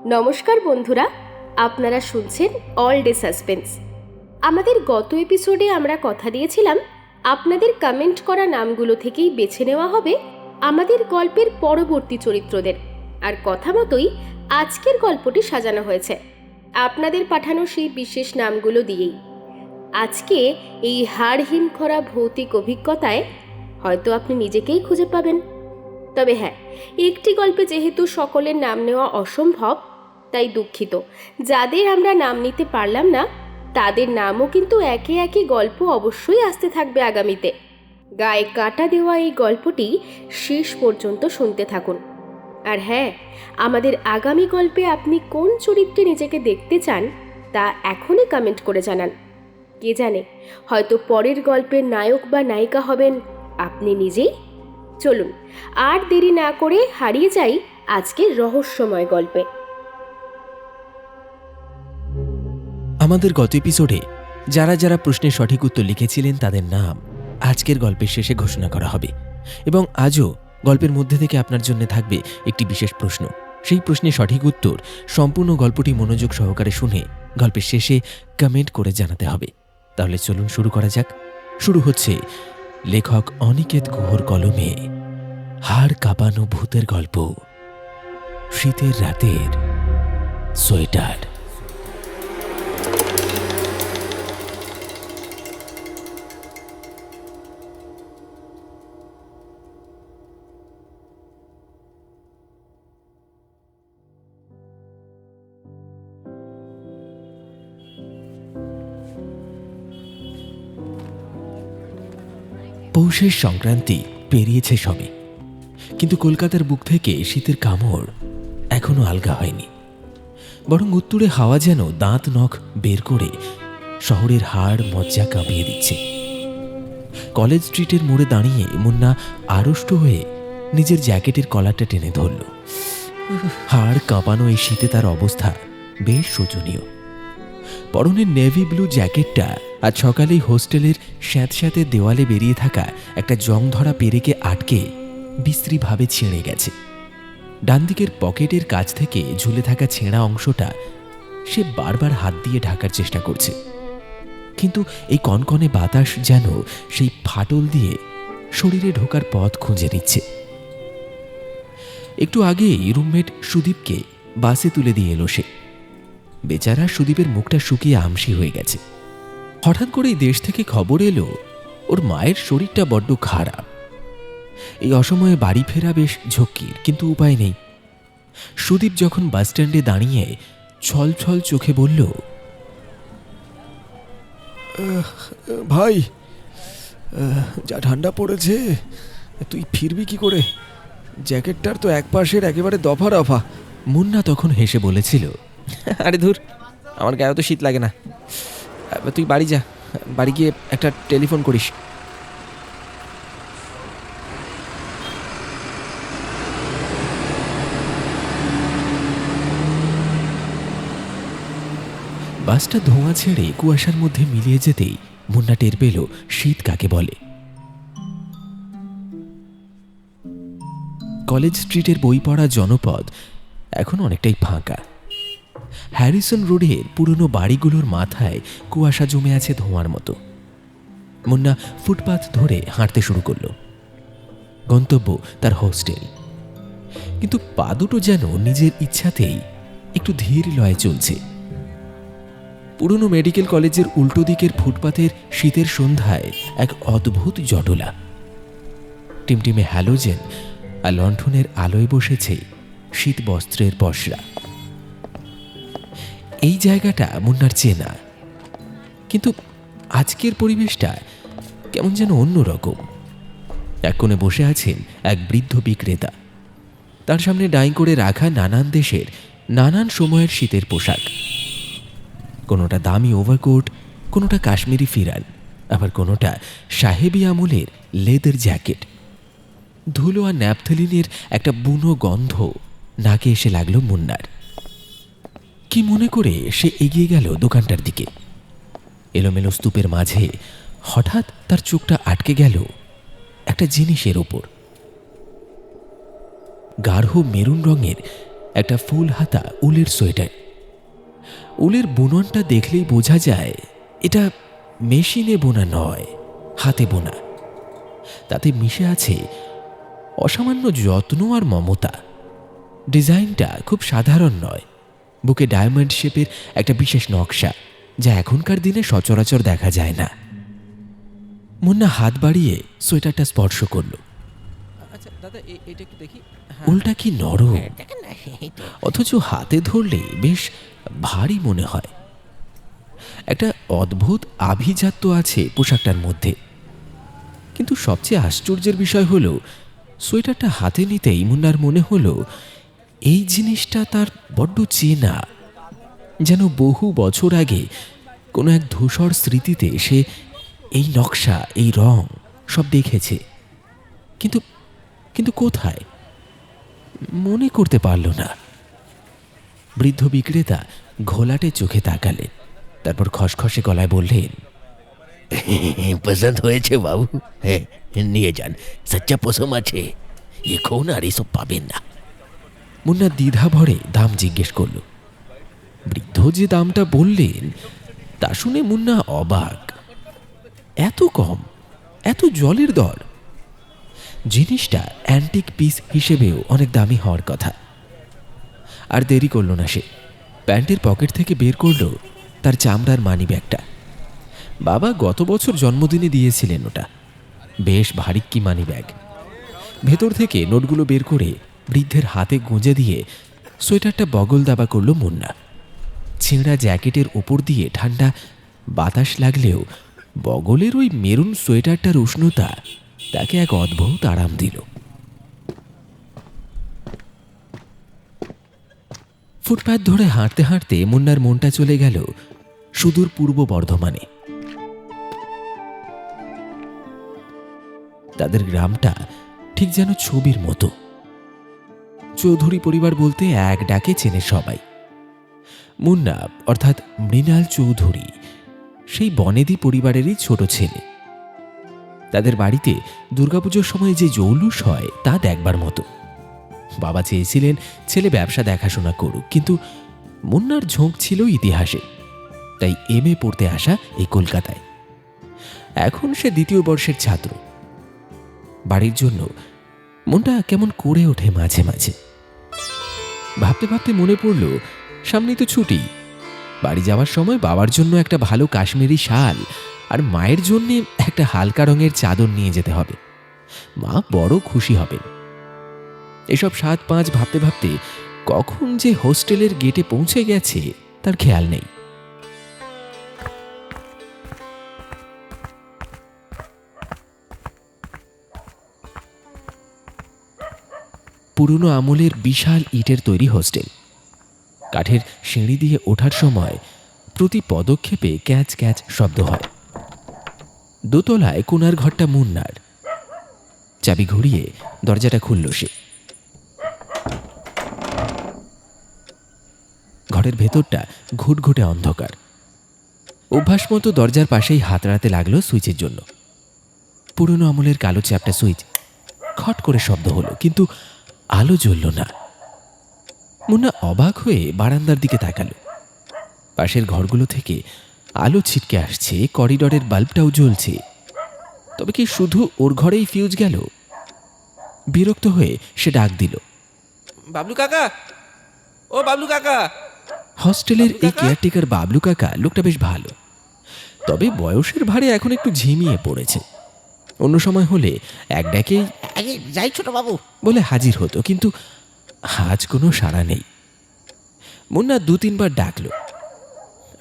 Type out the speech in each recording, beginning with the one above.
নমস্কার বন্ধুরা, আপনারা শুনছেন অল ডে সাসপেন্স। আমাদের গত এপিসোডে আমরা কথা দিয়েছিলাম আপনাদের কমেন্ট করা নামগুলো থেকেই বেছে নেওয়া হবে আমাদের গল্পের পরবর্তী চরিত্রদের। আর কথা মতোই আজকের গল্পটি সাজানো হয়েছে আপনাদের পাঠানো সেই বিশেষ নামগুলো দিয়েই। আজকে এই হাড় হিমখরা ভৌতিক অভিজ্ঞতায় হয়তো আপনি নিজেকেই খুঁজে পাবেন। তবে হ্যাঁ, একটি গল্পে যেহেতু সকলের নাম নেওয়া অসম্ভব, তাই দুঃখিত যাদের আমরা নাম নিতে পারলাম না, তাদের নামও কিন্তু একে একে গল্প অবশ্যই আসতে থাকবে আগামীতে। গায়ে কাটা দেওয়া এই গল্পটি শেষ পর্যন্ত শুনতে থাকুন। আর হ্যাঁ, আমাদের আগামী গল্পে আপনি কোন চরিত্রে নিজেকে দেখতে চান তা এখনই কমেন্ট করে জানান। কে জানে, হয়তো পরের গল্পের নায়ক বা নায়িকা হবেন আপনি নিজেই। চলুন আর দেরি না করে হারিয়ে যাই আজকের রহস্যময় গল্পে। আমাদের গত এপিসোডে যারা যারা প্রশ্নের সঠিক উত্তর লিখেছিলেন তাদের নাম আজকের গল্পের শেষে ঘোষণা করা হবে। এবং আজও গল্পের মধ্যে থেকে আপনার জন্য থাকবে একটি বিশেষ প্রশ্ন। সেই প্রশ্নের সঠিক উত্তর সম্পূর্ণ গল্পটি মনোযোগ সহকারে শুনে গল্পের শেষে কমেন্ট করে জানাতে হবে। তাহলে চলুন শুরু করা যাক। শুরু হচ্ছে লেখক অনিকেত গুহর কলমে হাড় কাঁপানো ভূতের গল্প, শীতের রাতের সোয়েটার। পৌষের সংক্রান্তি পেরিয়েছে সবে, কিন্তু কলকাতার বুক থেকে শীতের কামড় এখনো আলগা হয়নি। বরং উত্তুরে হাওয়া যেন দাঁত নখ বের করে শহরের হাড় মজ্জা কাঁপিয়ে দিচ্ছে। কলেজ স্ট্রিটের মোড়ে দাঁড়িয়ে মুন্না আড়ষ্ট হয়ে নিজের জ্যাকেটের কলারটা টেনে ধরল। হাড় কাঁপানো এই শীতে তার অবস্থা বেশ শোচনীয়। পরনের নেভি ব্লু জ্যাকেটটা আজ সকালেই হোস্টেলের স্যাঁতস্যাঁতে দেওয়ালে বেরিয়ে থাকা একটা জং ধরা পেরেকে আটকে বিশ্রীভাবে ছিঁড়ে গেছে। ডান দিকের পকেটের কাছ থেকে ঝুলে থাকা ছেঁড়া অংশটা সে বারবার হাত দিয়ে ঢাকার চেষ্টা করছে, কিন্তু এই কনকনে বাতাস যেন সেই ফাটল দিয়ে শরীরে ঢোকার পথ খুঁজে নিচ্ছে। একটু আগেই রুমমেট সুদীপকে বাসে তুলে দিয়ে এলো সে। বেচারা সুদীপের মুখটা শুকিয়ে আমসি হয়ে গেছে। হঠাৎ করেই দেশ থেকে খবর এলো ওর মায়ের শরীরটা বড্ড খারাপ। এই অসময়ে বাড়ি ফেরা বেশ ঝক্কির, কিন্তু উপায় নেই। সুদীপ যখন বাসস্ট্যান্ডে দাঁড়িয়ে ছল ছল চোখে বলল, ভাই, যা ঠান্ডা পড়েছে, তুই ফিরবি কি করে? জ্যাকেটটার তো এক পাশের একেবারে দফা রফা। মুন্না তখন হেসে বলেছিল, আরে ধুর, আমার গায়ে তো শীত লাগে না, তুই বাড়ি যা, বাড়ি গিয়ে একটা টেলিফোন করিস। বাসটা ধোঁয়া ছেড়ে কুয়াশার মধ্যে মিলিয়ে যেতেই মুন্না টের পেল শীত কাকে বলে। কলেজ স্ট্রিটের বই পড়া জনপদ এখন অনেকটাই ফাঁকা। হ্যারিসন রোডের পুরনো বাড়িগুলোর মাথায় কুয়াশা জমে আছে ধোঁয়ার মতো। মুন্না ফুটপাথ ধরে হাঁটতে শুরু করল। গন্তব্য তার হোস্টেল, কিন্তু পা দুটো যেন নিজের ইচ্ছাতেই একটু ধীর লয়ে চলছে। পুরনো মেডিকেল কলেজের উল্টো দিকের ফুটপাথের শীতের সন্ধ্যায় এক অদ্ভুত জটলা। টিমটিমে হ্যালোজেন আর লণ্ঠনের আলোয় বসেছে শীত বস্ত্রের পসরা। এই জায়গাটা মুন্নার চেনা, কিন্তু আজকের পরিবেশটা কেমন যেন অন্যরকম। এক কোণে বসে আছেন এক বৃদ্ধ বিক্রেতা। তার সামনে ডাইং করে রাখা নানান দেশের নানান সময়ের শীতের পোশাক। কোনোটা দামি ওভারকোট, কোনোটা কাশ্মীরি ফিরান, আবার কোনোটা সাহেবি আমলের লেদার জ্যাকেট। ধুলো আর ন্যাপথলিনের একটা বুনো গন্ধ নাকে এসে লাগলো মুন্নার। কি মনে করে সে এগিয়ে গেল দোকানটার দিকে। এলোমেলো স্তূপের মাঝে হঠাৎ তার চোখটা আটকে গেল একটা জিনিসের ওপর। গাঢ় মেরুন রঙের একটা ফুল হাতা উলের সোয়েটার। উলের বুননটা দেখলেই বোঝা যায় এটা মেশিনে বোনা নয়, হাতে বোনা। তাতে মিশে আছে অসামান্য যত্ন আর মমতা। ডিজাইনটা খুব সাধারণ নয়, বুকে ডায়মন্ড শেপের একটা বিশেষ নকশা, যা এখনকার দিনে সচরাচর দেখা যায় না। মুন্না হাত বাড়িয়ে সোয়েটারটা স্পর্শ করল। আচ্ছা দাদা, এটা একটু দেখি। উলটা কি নরম, দেখেন না, এই তো। অথচ হাতে ধরলে বেশ ভারী মনে হয়। একটা অদ্ভুত আভিজাত্য আছে পোশাকটার মধ্যে। কিন্তু সবচেয়ে আশ্চর্যের বিষয় হলো, সোয়েটারটা হাতে নিতেই মুন্নার মনে হলো এই জিনিসটা তার বড্ড চেনা, যেন বহু বছর আগে কোনো এক ধূসর স্মৃতিতে সে এই নকশা, এই রং সব দেখেছে। কিন্তু কিন্তু কোথায় মনে করতে পারল না। বৃদ্ধ বিক্রেতা ঘোলাটে চোখে তাকালেন, তারপর খসখসে গলায় বললেন, পছন্দ হয়েছে বাবু? হ্যাঁ, নিয়ে যান, সচ্চা পশম আছে, এখন আর এসব পাবেন না। মুন্না দ্বিধা ভরে দাম জিজ্ঞেস করল। বৃদ্ধ যে দামটা বললেন তা শুনে মুন্না অবাক। এত কম, এত জলের দর! জিনিসটা অ্যান্টিক পিস হিসেবেও অনেক দামি হওয়ার কথা। আর দেরি করল না সে, প্যান্টের পকেট থেকে বের করল তার চামড়ার মানি ব্যাগটা। বাবা গত বছর জন্মদিনে দিয়েছিলেন ওটা। বেশ ভারিক্কি মানি ব্যাগ। ভেতর থেকে নোটগুলো বের করে বৃদ্ধের হাতে গুঁজে দিয়ে সোয়েটারটা বগল দাবা করল মুন্না। ছেঁড়া জ্যাকেটের ওপর দিয়ে ঠান্ডা বাতাস লাগলেও বগলের ওই মেরুন সোয়েটারটার উষ্ণতা তাকে এক অদ্ভুত আরাম দিল। ফুটপাথ ধরে হাঁটতে হাঁটতে মুন্নার মনটা চলে গেল সুদূর পূর্ব বর্ধমানে। তাদের গ্রামটা ঠিক যেন ছবির মতো। চৌধুরী পরিবার বলতে এক ডাকে চেনে সবাই। মুন্না অর্থাৎ মৃণাল চৌধুরী সেই বনেদি পরিবারেরই ছোট ছেলে। তাদের বাড়িতে দুর্গাপুজোর সময় যে জৌলুস হয় তা দেখবার মতো। বাবা চেয়েছিলেন ছেলে ব্যবসা দেখাশোনা করুক, কিন্তু মুন্নার ঝোঁক ছিল ইতিহাসে, তাই এমএ পড়তে আসা এই কলকাতায়। এখন সে দ্বিতীয় বর্ষের ছাত্র। বাড়ির জন্য মনটা কেমন করে ওঠে মাঝে মাঝে। ভাবতে ভাবতে মনে পড়ল সামনেই তো ছুটি। বাড়ি যাওয়ার সময় বাবার জন্য একটা ভালো কাশ্মীরি শাল আর মায়ের জন্যে একটা হালকা রঙের চাদর নিয়ে যেতে হবে। মা বড় খুশি হবেন। এসব 7-5 ভাবতে ভাবতে কখন যে হোস্টেলের গেটে পৌঁছে গেছে তার খেয়াল নেই। পুরনো আমলের বিশাল ইটের তৈরি হোস্টেল। কাঠের সিঁড়ি দিয়ে ওঠার সময় প্রতি পদক্ষেপে ক্যাচ ক্যাচ শব্দ হয়। দোতলায় কোনার ঘরটা মুন্নার। চাবি ঘুরিয়ে দরজাটা খুলল সে। ঘরের ভেতরটা ঘুটঘুটে অন্ধকার। অভ্যাস মতো দরজার পাশেই হাত রাতে লাগলো সুইচের জন্য। পুরনো আমলের কালো চ্যাপটা সুইচ। খট করে শব্দ হলো, কিন্তু আলো জ্বলল না। মুন্না অবাক হয়ে বারান্দার দিকে তাকালো। পাশের ঘরগুলো থেকে আলো ছিটকে আসছে, করিডরের বাল্বটাও জ্বলছে। তবে কি শুধু ওর ঘরেই ফিউজ গেল? বিরক্ত হয়ে সে ডাক দিল, বাবলু কাকা, ও বাবলু কাকা। হস্টেলের এই কেয়ারটেকার বাবলু কাকা লোকটা বেশ ভালো, তবে বয়সের ভারে এখন একটু ঝিমিয়ে পড়েছে। অন্য সময় হলে এক ডাকেই আগে যাই ছোট বাবু বলে হাজির হতো, কিন্তু আজ কোনো সাড়া নেই। মুন্না 2-3 বার ডাকলো,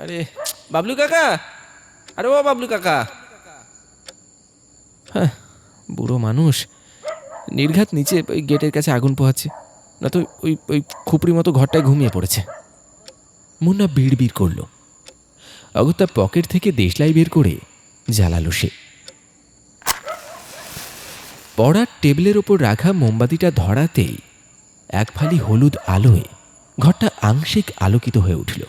আরে বাবলু কাকা, আরে ও বাবলু কাকা। হ্যাঁ, বুড়ো মানুষ নির্ঘাত নিচে ওই গেটের কাছে আগুন পোহাচ্ছে, না তো ওই ওই খুপড়ি মতো ঘরটায় ঘুমিয়ে পড়েছে। মুন্না বিড়বিড় করল। অগত্যা পকেট থেকে দেশলাই বের করে জ্বালালো সে। পড়ার টেবিলের ওপর রাখা মোমবাতিটা ধরাতেই এক ফালি হলুদ আলোয় ঘরটা আংশিক আলোকিত হয়ে উঠল।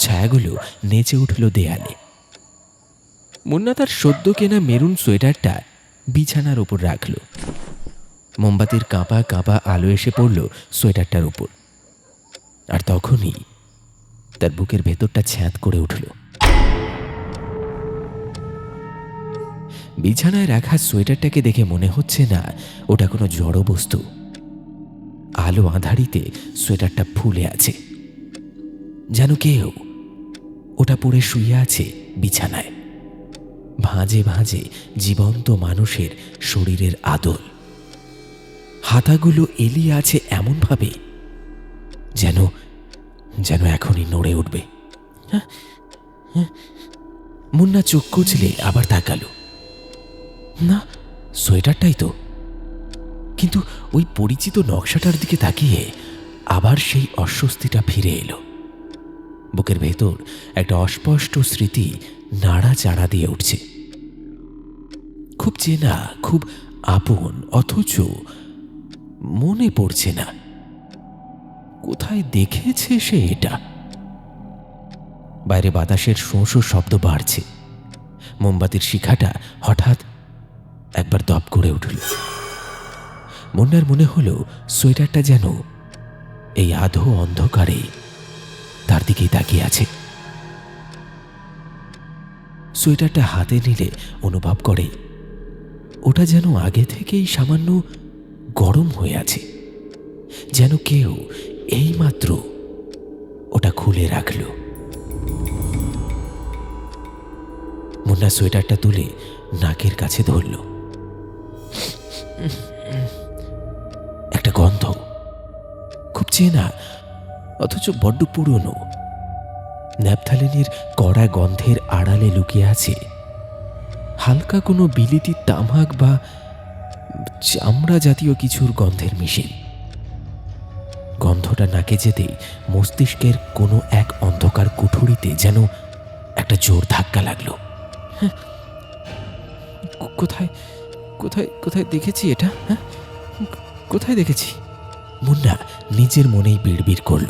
ছায়াগুলো নেচে উঠল দেয়ালে। মুন্না তার সদ্য কেনা মেরুন সোয়েটারটা বিছানার ওপর রাখল। মোমবাতির কাঁপা কাঁপা আলো এসে পড়ল সোয়েটারটার উপর। আর তখনই তার বুকের ভেতরটা ছ্যাঁত করে উঠল। বিছানায় রাখা সোয়েটারটাকে দেখে মনে হচ্ছে না ওটা কোনো জড় বস্তু। আলো আঁধারিতে সোয়েটারটা ফুলে আছে, যেন কেউ ওটা পরে শুয়ে আছে বিছানায়। ভাঁজে ভাঁজে জীবন্ত মানুষের শরীরের আদল। হাতাগুলো এলিয়ে আছে এমনভাবে যেন যেন এখনই নড়ে উঠবে। মুন্না চোখ কচলে আবার তাকালো। না, সোয়েটারটাই তো। কিন্তু ওই পরিচিত নকশাটার দিকে তাকিয়ে আবার সেই অস্বস্তিটা ফিরে এলো। বুকের ভেতর একটা অস্পষ্ট স্মৃতি নাড়াচাড়া দিয়ে উঠছে। খুব চেনা, খুব আপন, অথচ মনে পড়ছে না কোথায় দেখেছে সে এটা। বাইরে বাতাসের শোঁ শোঁ শব্দ বাড়ছে। মোমবাতির শিখাটা হঠাৎ একবার দপ করে উঠল। মুন্নার মনে হলো সোয়েটারটা যেন এই আধো অন্ধকারে তার দিকেই তাকিয়ে আছে। সোয়েটারটা হাতে নিলে অনুভব করে ওটা যেন আগে থেকেই সামান্য গরম হয়ে আছে, যেন কেউ এইমাত্র ওটা খুলে রাখল। মুন্না সোয়েটারটা তুলে নাকের কাছে ধরল। একটা গন্ধ, খুব চেনা অথচ বড্ড পুরনো। ন্যাপথালিনের কড়া গন্ধের আড়ালে লুকিয়ে আছে হালকা কোনো বিলিতি তামাক বা চামড়া জাতীয় কিছুর গন্ধের মিশেল। গন্ধটা নাকে যেতেই মস্তিষ্কের কোনো এক অন্ধকার কুঠুরিতে যেন একটা জোর ধাক্কা লাগলো। কোথায় কোথায় কোথায় দেখেছি এটা? হ্যাঁ, কোথায় দেখেছি? মুন্না নিজের মনেই বিড়বিড় করল।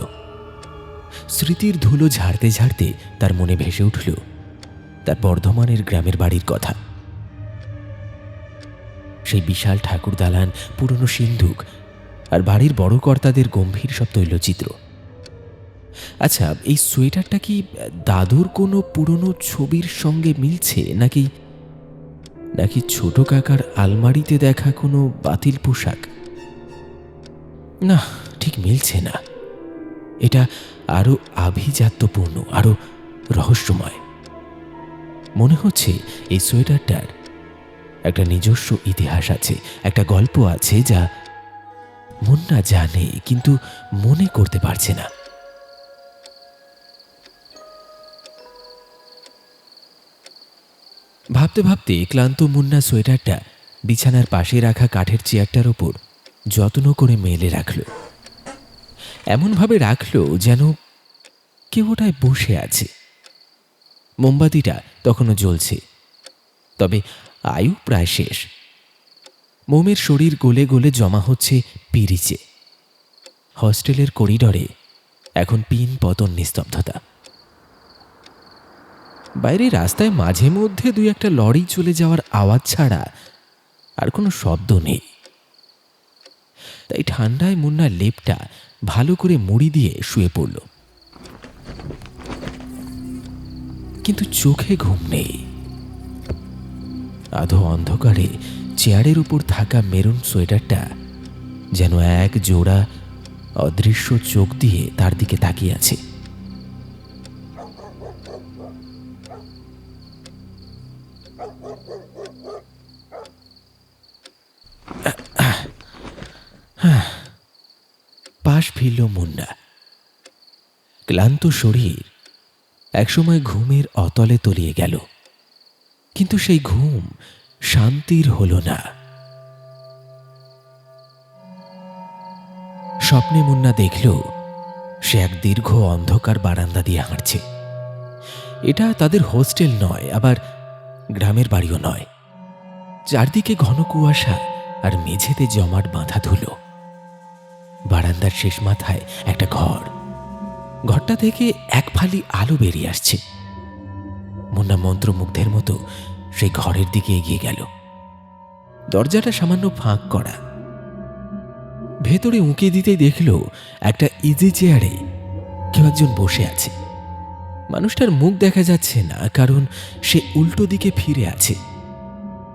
স্মৃতির ধুলো ঝাড়তে ঝাড়তে তার মনে ভেসে উঠল তার বর্ধমানের গ্রামের বাড়ির কথা। সেই বিশাল ঠাকুর দালান, পুরনো সিন্ধুক আর বাড়ির বড় কর্তাদের গম্ভীর সব তৈলচিত্র। আচ্ছা, এই সোয়েটারটা কি দাদুর কোনো পুরনো ছবির সঙ্গে মিলছে, নাকি নাকি ছোট কাকার আলমারিতে দেখা কোনো বাতিল পোশাক? না, ঠিক মিলছে না। এটা আরো আভিজাত্যপূর্ণ, আরো রহস্যময়। মনে হচ্ছে এই সোয়েটারটার একটা নিজস্ব ইতিহাস আছে, একটা গল্প আছে যা মুন্না জানে কিন্তু মনে করতে পারছে না। ভাবতে ভাবতে ক্লান্ত মুন্না সোয়েটারটা বিছানার পাশে রাখা কাঠের চেয়ারটার ওপর যত্ন করে মেলে রাখল। এমনভাবে রাখল যেন কেউ ওটায় বসে আছে। মোমবাতিটা তখনও জ্বলছে, তবে আয়ু প্রায় শেষ। মোমের শরীর গলে গলে জমা হচ্ছে পিরিচে। হস্টেলের করিডরে এখন পিন পতন নিস্তব্ধতা। বাইরে রাস্তায় মাঝে মধ্যে দুই একটা লরি চলে যাওয়ার আওয়াজ ছাড়া আর কোনো শব্দ নেই। তাই ঠান্ডায় মুন্নার লেপটা ভালো করে মুড়ি দিয়ে শুয়ে পড়ল। কিন্তু চোখে ঘুম নেই। আধো অন্ধকারে চেয়ারের উপর থাকা মেরুন সোয়েটারটা যেন এক জোড়া অদৃশ্য চোখ দিয়ে তার দিকে তাকিয়ে আছে। পাশ ফিরল মুন্না। ক্লান্ত শরীর একসময় ঘুমের অতলে তলিয়ে গেল, কিন্তু সেই ঘুম শান্তির হলো না। স্বপ্নে মুন্না দেখল সে এক দীর্ঘ অন্ধকার বারান্দা দিয়ে হাঁটছে। এটা তাদের হোস্টেল নয়, আবার গ্রামের বাড়িও নয়। চারদিকে ঘন কুয়াশা আর মেঝেতে জমাট বাঁধা ধুলো। বারান্দার শেষ মাথায় একটা ঘর। ঘরটা থেকে এক ফালি আলো বেরিয়ে আসছে। মুন্না মন্ত্রমুগ্ধের মতো সেই ঘরের দিকে এগিয়ে গেল। দরজাটা সামান্য ফাঁক করা। ভেতরে উঁকি দিতেই দেখল একটা ইজি চেয়ারে কেউ একজন বসে আছে। মানুষটার মুখ দেখা যাচ্ছে না, কারণ সে উল্টো দিকে ফিরে আছে,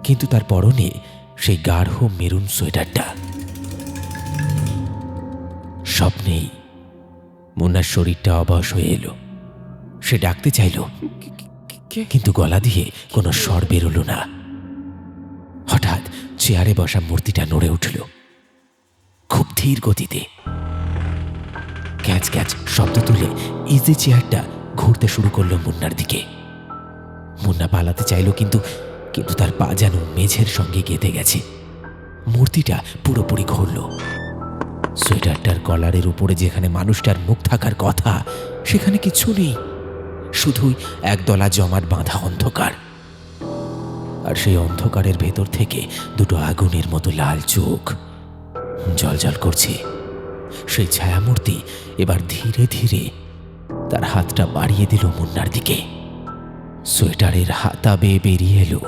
কিন্তু তার পরনে সেই গাঢ় মেরুন সোয়েটারটা। স্বপ্নেই মুন্নার শরীরটা অবশ হয়ে এলো। সে ডাকতে চাইল, কিন্তু গলা দিয়ে কোনো স্বর বেরোলো না। হঠাৎ চেয়ারে বসা মূর্তিটা নড়ে উঠল, খুব ধীর গতিতে। ক্যাচ ক্যাচ শব্দ তুলে ইজি চেয়ারটা ঘুরতে শুরু করলো মুন্নার দিকে। মুন্না পালাতে চাইল, কিন্তু তার পা যেন মেঝের সঙ্গে গেঁথে গেছে। মূর্তিটা পুরোপুরি ঘুরল। সোয়েটারটার কলারের উপরে যেখানে মানুষটার মুখ থাকার কথা, সেখানে কিছু নেই, শুধুই একদলা জমাট বাঁধা অন্ধকার। আর সেই অন্ধকারের ভেতর থেকে দুটো আগুনের মতো লাল চোখ জ্বলজ্বল করছে। সেই ছায়ামূর্তি এবার ধীরে ধীরে তার হাতটা বাড়িয়ে দিল মুন্নার দিকে। সোয়েটারের হাতা বেয়ে বেরিয়ে এলো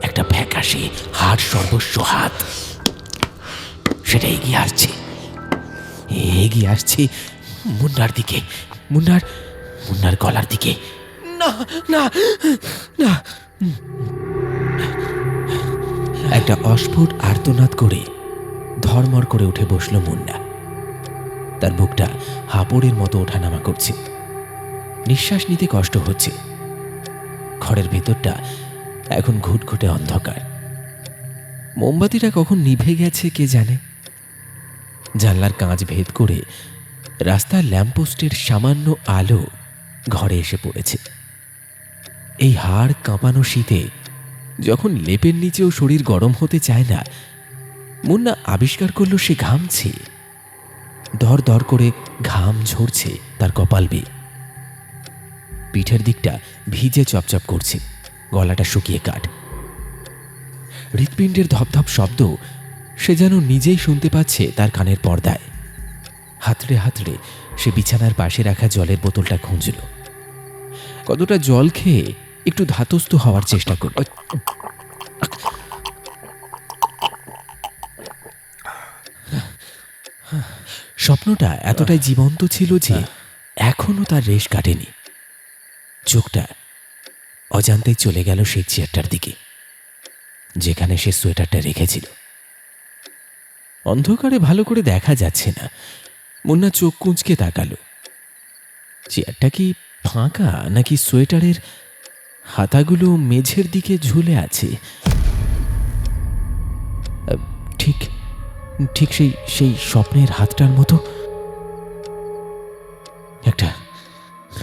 একটা ফ্যাকাশে হাড় সর্বস্ব হাত। সেটা এগিয়ে আসছে মুন্নার দিকে, মুন্নার গলার দিকে। না না না! একটা অস্ফুট আর্তনাদ করে ধর্মর করে উঠে বসল মুন্না। তার বুকটা হাঁপড়ের মতো ওঠানামা করছে, নিঃশ্বাস নিতে কষ্ট হচ্ছে। ঘরের ভেতরটা এখন ঘুটঘুটে অন্ধকার। মোমবাতিটা কখন নিভে গেছে কে জানে। জানলার কাঁচ ভেদ করে রাস্তার ল্যাম্পপোস্টের সামান্য আলো ঘরে এসে পড়েছে। এই হাড় কাঁপানো শীতে যখন লেপের নিচেও শরীর গরম হতে চায় না, মুন্না আবিষ্কার করল সে ঘামছে। দর দর করে ঘাম ঝরছে তার কপাল বেয়ে। পিঠের দিকটা ভিজে চপচপ করছে, গলাটা শুকিয়ে কাঠ। হৃৎপিণ্ডের ধপধপ শব্দ সে যেন নিজেই শুনতে পাচ্ছে তার কানের পর্দায়। হাতড়ে হাতড়ে সে বিছানার পাশে রাখা জলের বোতলটা খুঁজল। কতটা জল খেয়ে একটু ধাতস্থ হওয়ার চেষ্টা করল। স্বপ্নটা এতটাই জীবন্ত ছিল যে এখনো তার রেশ কাটেনি। চোখটা অজান্তেই চলে গেল সেই চেয়ারটার দিকে, যেখানে সে সোয়েটারটা রেখেছিল। অন্ধকারে ভালো করে দেখা যাচ্ছে না। মুন্না চোখ কুঁচকে তাকালো। চেয়ারটা কি ফাঁকা, নাকি সোয়েটারের হাতাগুলো মেঝের দিকে ঝুলে আছে? ঠিক ঠিক সেই স্বপ্নের হাতটার মতো।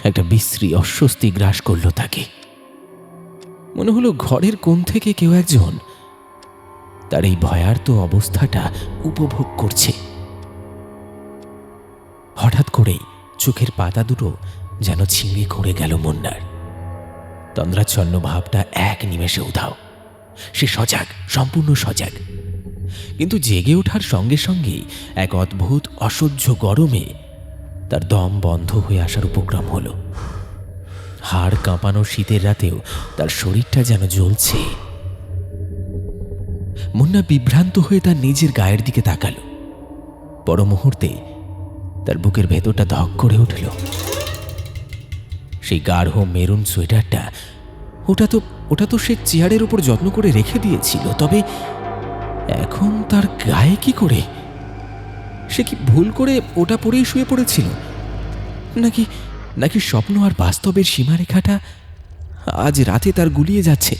একটা বিশ্রী অস্বস্তি গ্রাস করলো তাকে। মনে হলো ঘরের কোণ থেকে কেউ একজন তার এই ভয়ার্ত অবস্থাটা উপভোগ করছে। হঠাৎ করেই চোখের পাতা দুটো যেন ছিঁড়ে ঘুরে গেল মুন্নার। তন্দ্রাচ্ছন্ন ভাবটা এক নিমেষে উধাও। সে সজাগ, সম্পূর্ণ সজাগ, কিন্তু জেগে ওঠার সঙ্গে সঙ্গেই এক অদ্ভুত অসহ্য গরমে তার দম বন্ধ হয়ে আসার উপক্রম হলো। হাড় কাঁপানো শীতের রাতেও তার শরীরটা যেন জ্বলছে। মুন্না বিভ্রান্ত হয়ে তার নিজের গায়ের দিকে তাকালো। পর মুহূর্তে তার বুকের ভেতরটা ধক করে উঠল। সেই গাঢ় মেরুন সোয়েটারটা, ওটা তো সে চেয়ারের উপর যত্ন করে রেখে দিয়েছিল, তবে এখন তার গায়ে কি করে? সে কি ভুল করে ওটা পরেই শুয়ে পড়েছিল, নাকি স্বপ্ন আর বাস্তবের সীমারেখাটা আজ রাতে তার গুলিয়ে যাচ্ছে?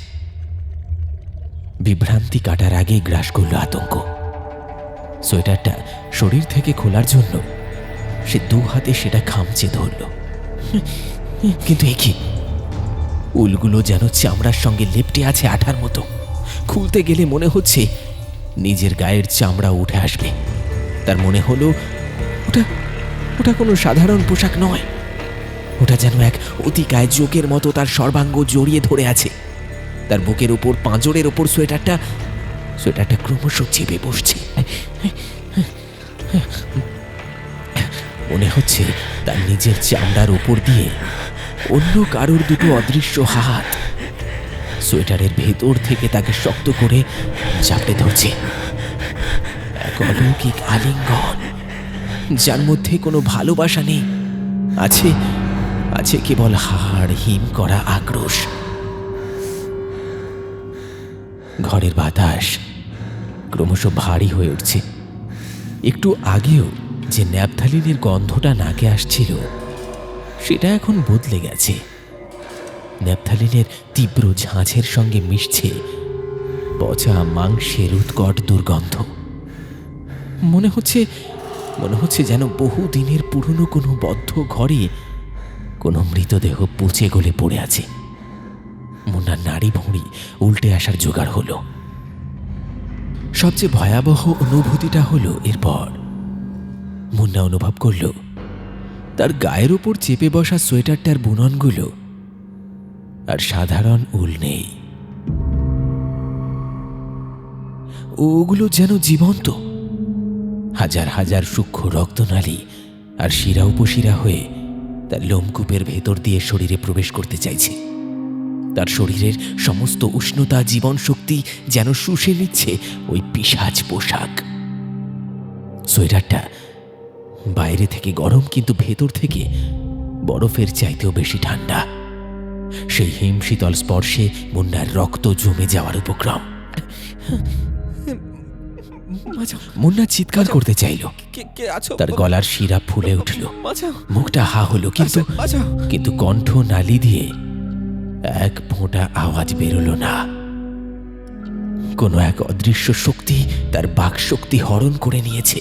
বিভ্রান্তি কাটার আগে গ্রাস করল আতঙ্ক। সোয়েটারটা শরীর থেকে খোলার জন্য সে দু হাতে সেটা খামচে ধরল। কিন্তু এ কি? উলগুলো যেন চামড়ার সঙ্গে লেপ্টে আছে আঠার মতো। খুলতে গেলে মনে হচ্ছে নিজের গায়ের চামড়া উঠে আসবে। তার মনে হলো ওটা কোনো সাধারণ পোশাক নয়। ওটা যেন এক অতিকায় জোকের মতো তার সর্বাঙ্গ জড়িয়ে ধরে আছে। তার বুকের উপর, পাঁজরের ওপর সোয়েটারটা ক্রমশ চেপে বসছে। মনে হচ্ছে তার নিজের চামড়ার উপর দিয়ে অন্য কারোর দুটো অদৃশ্য হাত সোয়েটারের ভেতর থেকে তাকে শক্ত করে চাপড়ে ধরছে। এক অলৌকিক আলিঙ্গন, যার মধ্যে কোনো ভালোবাসা নেই, আছে আছে কেবল হাড় হিম করা আক্রোশ। ঘরের বাতাস ক্রমশ ভারী হয়ে উঠছে। একটু আগেও যে ন্যাপথালিনের গন্ধটা নাকে আসছিল সেটা এখন বদলে গেছে। ন্যাপথালিনের তীব্র ঝাঁঝের সঙ্গে মিশছে পচা মাংসের উৎকট দুর্গন্ধ। মনে হচ্ছে যেন বহু দিনের পুরনো কোনো বদ্ধ ঘরে কোনো মৃতদেহ পচে গলে পড়ে আছে। মুন্নার নাড়ি ভুঁড়ি উল্টে আসার জোগাড় হলো। সবচেয়ে ভয়াবহ অনুভূতিটা হলো এরপর মুন্না অনুভব করল তার গায়ের ওপর চেপে বসা সোয়েটারটার বুননগুলো আর সাধারণ উল নেই। ওগুলো যেন জীবন্ত, হাজার হাজার সূক্ষ্ম রক্তনালী আর শিরা উপশিরা হয়ে তার লোমকূপের ভেতর দিয়ে শরীরে প্রবেশ করতে চাইছে। তার শরীরের সমস্ত উষ্ণতা জীবন শক্তি যেন শুষে নিচ্ছে ওই পিশাচ পোশাক। সোয়েটারটা বাইরে থেকে গরম, কিন্তু ভেতর থেকে বরফের চাইতেও বেশি ঠান্ডা। সেই হিমশীতল স্পর্শে মুন্নার রক্ত জমে যাওয়ার উপক্রম। মুন্না চিৎকার করতে চাইল, কে আছো? তার গলার শিরা ফুলে উঠল, বাঁচাও, মুখটা হা হলো, বাঁচাও। কিন্তু কণ্ঠ নালি দিয়ে এক ফোঁটা আওয়াজ বেরোল না। কোনো এক অদৃশ্য শক্তি তার বাক শক্তি হরণ করে নিয়েছে।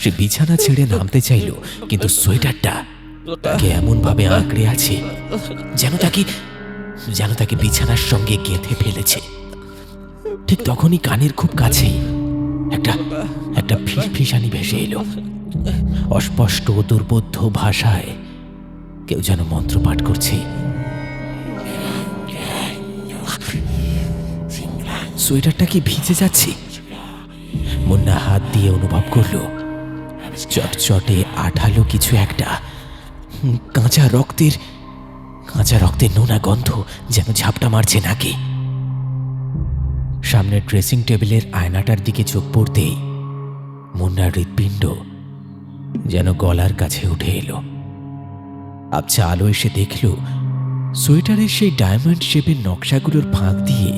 সে বিছানা ছেড়ে নামতে চাইল, কিন্তু সোয়েটারটা তাকে এমন ভাবে আঁকড়ে আছে যেন তাকে বিছানার সঙ্গে গেঁথে ফেলেছে। ঠিক তখনই কানের খুব কাছেই একটা ফিসফিসানি ভেসে এলো। অস্পষ্ট দুর্বোধ্য ভাষায় কেউ যেন মন্ত্র পাঠ করছে। সোয়েটারটা কি ভিজে যাচ্ছে? মুন্না হাত দিয়ে অনুভব করল চটচটে আঠালো কিছু একটা। কাঁচা রক্তের নোনা গন্ধ যেন ঝাপটা মারছে নাকে। সামনের ড্রেসিং টেবিলের আয়নাটার দিকে চোখ পড়তেই মুন্নার হৃৎপিণ্ড যেন গলার কাছে উঠে এলো। আবছা আলো এসে দেখল সোয়েটারের সেই ডায়মন্ড শেপের নকশাগুলোর ফাঁক দিয়ে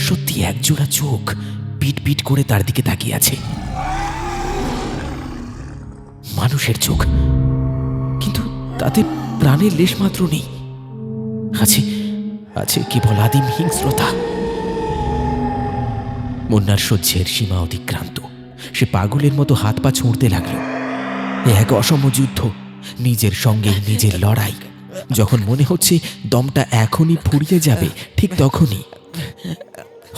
সত্যি একজোড়া চোখ পিট পিট করে তার দিকে তাকিয়ে আছে। মানুষের চোখ, কিন্তু তাতে প্রাণের লেশ মাত্র নেই। আছে কেবল আদিম হিংস্রতা। মুন্নার সহ্যের সীমা অতিক্রান্ত। সে পাগলের মতো হাত পা ছুঁড়তে লাগলো। এক অসম যুদ্ধ, নিজের সঙ্গে নিজের লড়াই। যখন মনে হচ্ছে দমটা এখনই ফুরিয়ে যাবে, ঠিক তখনই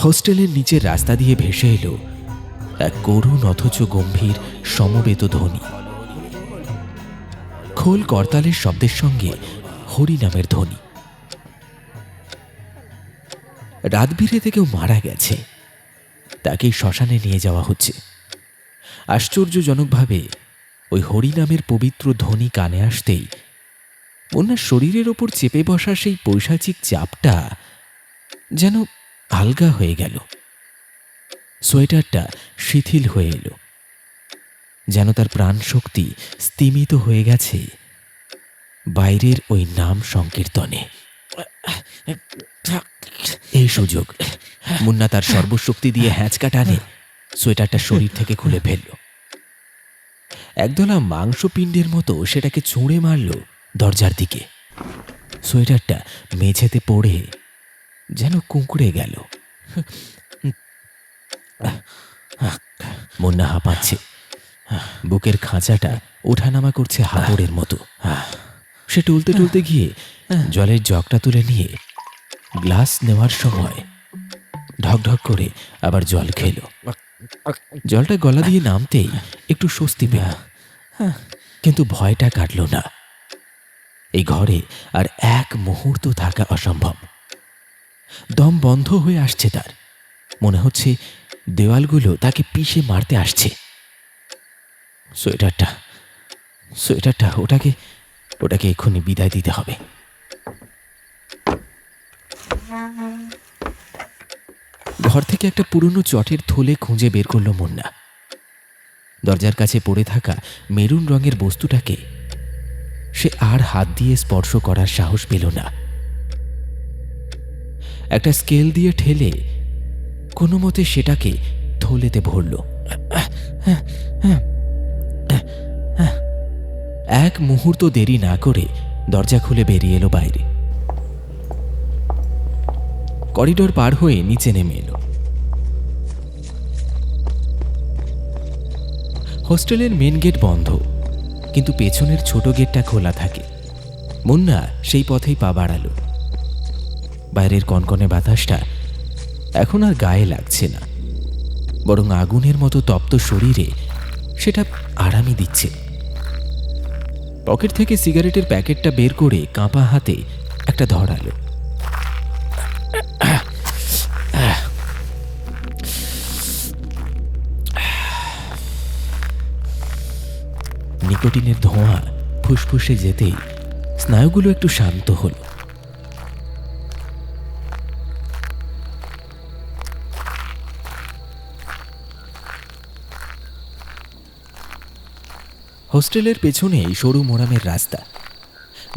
হোস্টেলের নিচের রাস্তা দিয়ে ভেসে এলো এক করুণ অথচ গম্ভীর সমবেত ধ্বনি। খোল করতালের শব্দের সঙ্গে হরি নামের ধ্বনি। রাতবিরেতে কেউ মারা গেছে, তাকেই শ্মশানে নিয়ে যাওয়া হচ্ছে। আশ্চর্যজনকভাবে ওই হরি নামের পবিত্র ধ্বনি কানে আসতেই মুন্নার শরীরের ওপর চেপে বসা সেই পৈশাচিক চাপটা যেন আলগা হয়ে গেল। সোয়েটারটা শিথিল হয়ে এলো, যেন তার প্রাণ শক্তি স্তিমিত হয়ে গেছে বাইরের ওই নাম সংকীর্তনে। এই সুযোগ মুন্না তার সর্বশক্তি দিয়ে হ্যাঁচকা টানে সোয়েটারটা শরীর থেকে খুলে ফেলল। একদলা মাংসপিণ্ডের মতো সেটাকে ছুঁড়ে মারল দরজার দিকে। সোয়েটারটা মেঝেতে পড়ে যেন কুঁকড়ে গেল। মুন্না হাঁপাচ্ছে, বুকের খাঁচাটা ওঠানামা করছে হাবড়ের মতো। সে টলতে টলতে গিয়ে জলের জগটা তুলে নিয়ে গ্লাস নেওয়ার সময় ঢকঢক করে আবার জল খেল। জলটা গলা দিয়ে নামতেই একটু স্বস্তি পেল, কিন্তু ভয়টা কাটল না। এই ঘরে আর এক মুহূর্ত থাকা অসম্ভব। দম বন্ধ হয়ে আসছে তার। মনে হচ্ছে দেওয়ালগুলো তাকে পিষে মারতে আসছে। সোয়েটারটা ওটাকে এক্ষুনি বিদায় দিতে হবে। ঘর থেকে একটা পুরনো চটের থলে খুঁজে বের করলো মুন্না। দরজার কাছে পড়ে থাকা মেরুন রঙের বস্তুটাকে সে আর হাত দিয়ে স্পর্শ করার সাহস পেল না। একটা স্কেল দিয়ে ঠেলে কোনো মতে সেটাকে থলেতে ভরল। এক মুহূর্ত দেরি না করে দরজা খুলে বেরিয়ে এলো বাইরে। করিডোর পার হয়ে নিচে নেমে এলো। হোস্টেলের মেন গেট বন্ধ, কিন্তু পেছনের ছোট গেটটা খোলা থাকে। মুন্না সেই পথেই পা বাড়ালো। বাইরের কনকনে বাতাসটা এখন আর গায়ে লাগছে না, বরং আগুনের মতো তপ্ত শরীরে সেটা আরামই দিচ্ছে। পকেট থেকে সিগারেটের প্যাকেটটা বের করে কাঁপা হাতে একটা ধরালো। নিকোটিনের ধোঁয়া ফুসফুসে যেতেই স্নায়ুগুলো একটু শান্ত হল। হোস্টেলের পেছনেই সরু মোরামের রাস্তা,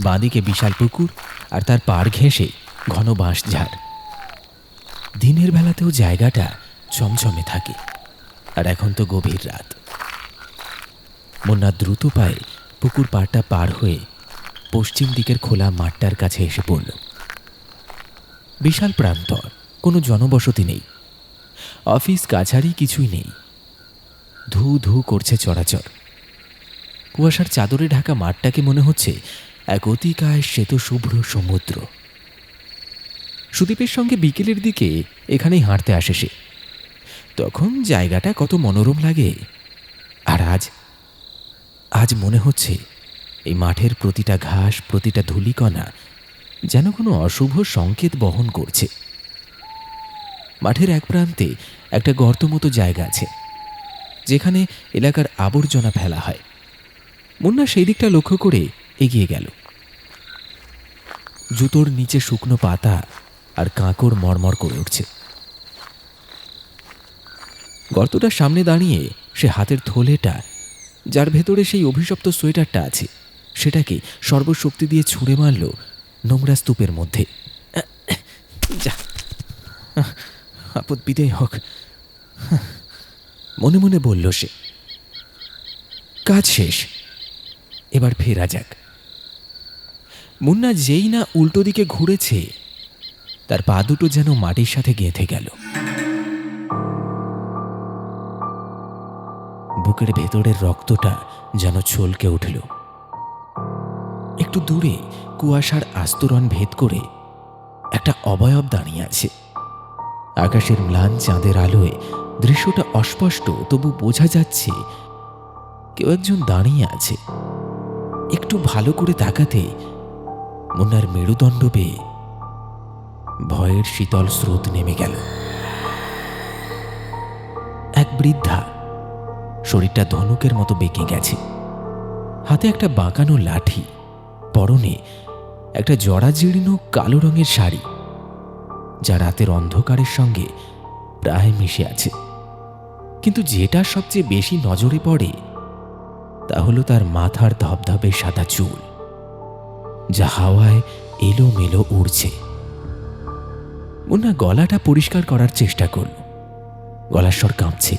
বাঁদিকে বিশাল পুকুর আর তার পাড় ঘেঁষে ঘন বাঁশঝাড়। দিনের বেলাতেও জায়গাটা চমচমে থাকে, আর এখন তো গভীর রাত। মুন্না দ্রুত পায়ে পুকুর পাড়টা পার হয়ে পশ্চিম দিকের খোলা মাঠটার কাছে এসে পড়ল। বিশাল প্রান্তর, কোনো জনবসতি নেই, অফিস কাছারি কিছুই নেই। ধু ধু করছে চরাচর। কুয়াশার চাদরে ঢাকা মাঠটাকে মনে হচ্ছে এক অতিকায় শ্বেত শুভ্র সমুদ্র। সুদীপের সঙ্গে বিকেলের দিকে এখানেই হাঁটতে আসে সে। তখন জায়গাটা কত মনোরম লাগে। আর আজ মনে হচ্ছে এই মাঠের প্রতিটা ঘাস, প্রতিটা ধূলিকণা যেন কোনো অশুভ সংকেত বহন করছে। মাঠের এক প্রান্তে একটা গর্ত মতো জায়গা আছে, যেখানে এলাকার আবর্জনা ফেলা হয়। মুন্না সেই দিকটা লক্ষ্য করে এগিয়ে গেল। জুতোর নিচে শুকনো পাতা আর কাঁকড় মরমর করে উঠছে। গর্তটার সামনে দাঁড়িয়ে সে হাতের থলেটা, যার ভেতরে সেই অভিশপ্ত সোয়েটারটা আছে, সেটাকে সর্বশক্তি দিয়ে ছুঁড়ে মারল নোংরা স্তূপের মধ্যে। যা, আপদ বিদেয় হোক, মনে মনে বলল সে। কাজ শেষ, এবার ফেরা যাক। মুন্না যেই না উল্টো দিকে ঘুরেছে, তার পা দুটো যেন মাটির সাথে গেঁথে গেল। বুকের ভেতরের রক্তটা যেন ছলকে উঠল। একটু দূরে কুয়াশার আস্তরণ ভেদ করে একটা অবয়ব দাঁড়িয়ে আছে। আকাশের ম্লান চাঁদের আলোয় দৃশ্যটা অস্পষ্ট, তবু বোঝা যাচ্ছে কেউ একজন দাঁড়িয়ে আছে। একটু ভালো করে তাকাতে মুন্নার মেরুদণ্ড বেয়ে ভয়ের শীতল স্রোত নেমে গেল। এক বৃদ্ধা, শরীরটা ধনুকের মতো বেঁকে গেছে, হাতে একটা বাঁকানো লাঠি, পরনে একটা জরাজীর্ণ কালো রঙের শাড়ি, যা রাতের অন্ধকারের সঙ্গে প্রায় মিশে আছে। কিন্তু যেটা সবচেয়ে বেশি নজরে পড়ে তা হলো তার মাথার ধবধবে সাদা চুল, যা হাওয়ায় এলোমেলো উড়ছে। মুন্না গলাটা পরিষ্কার করার চেষ্টা করল। গলার স্বর কাঁপছে,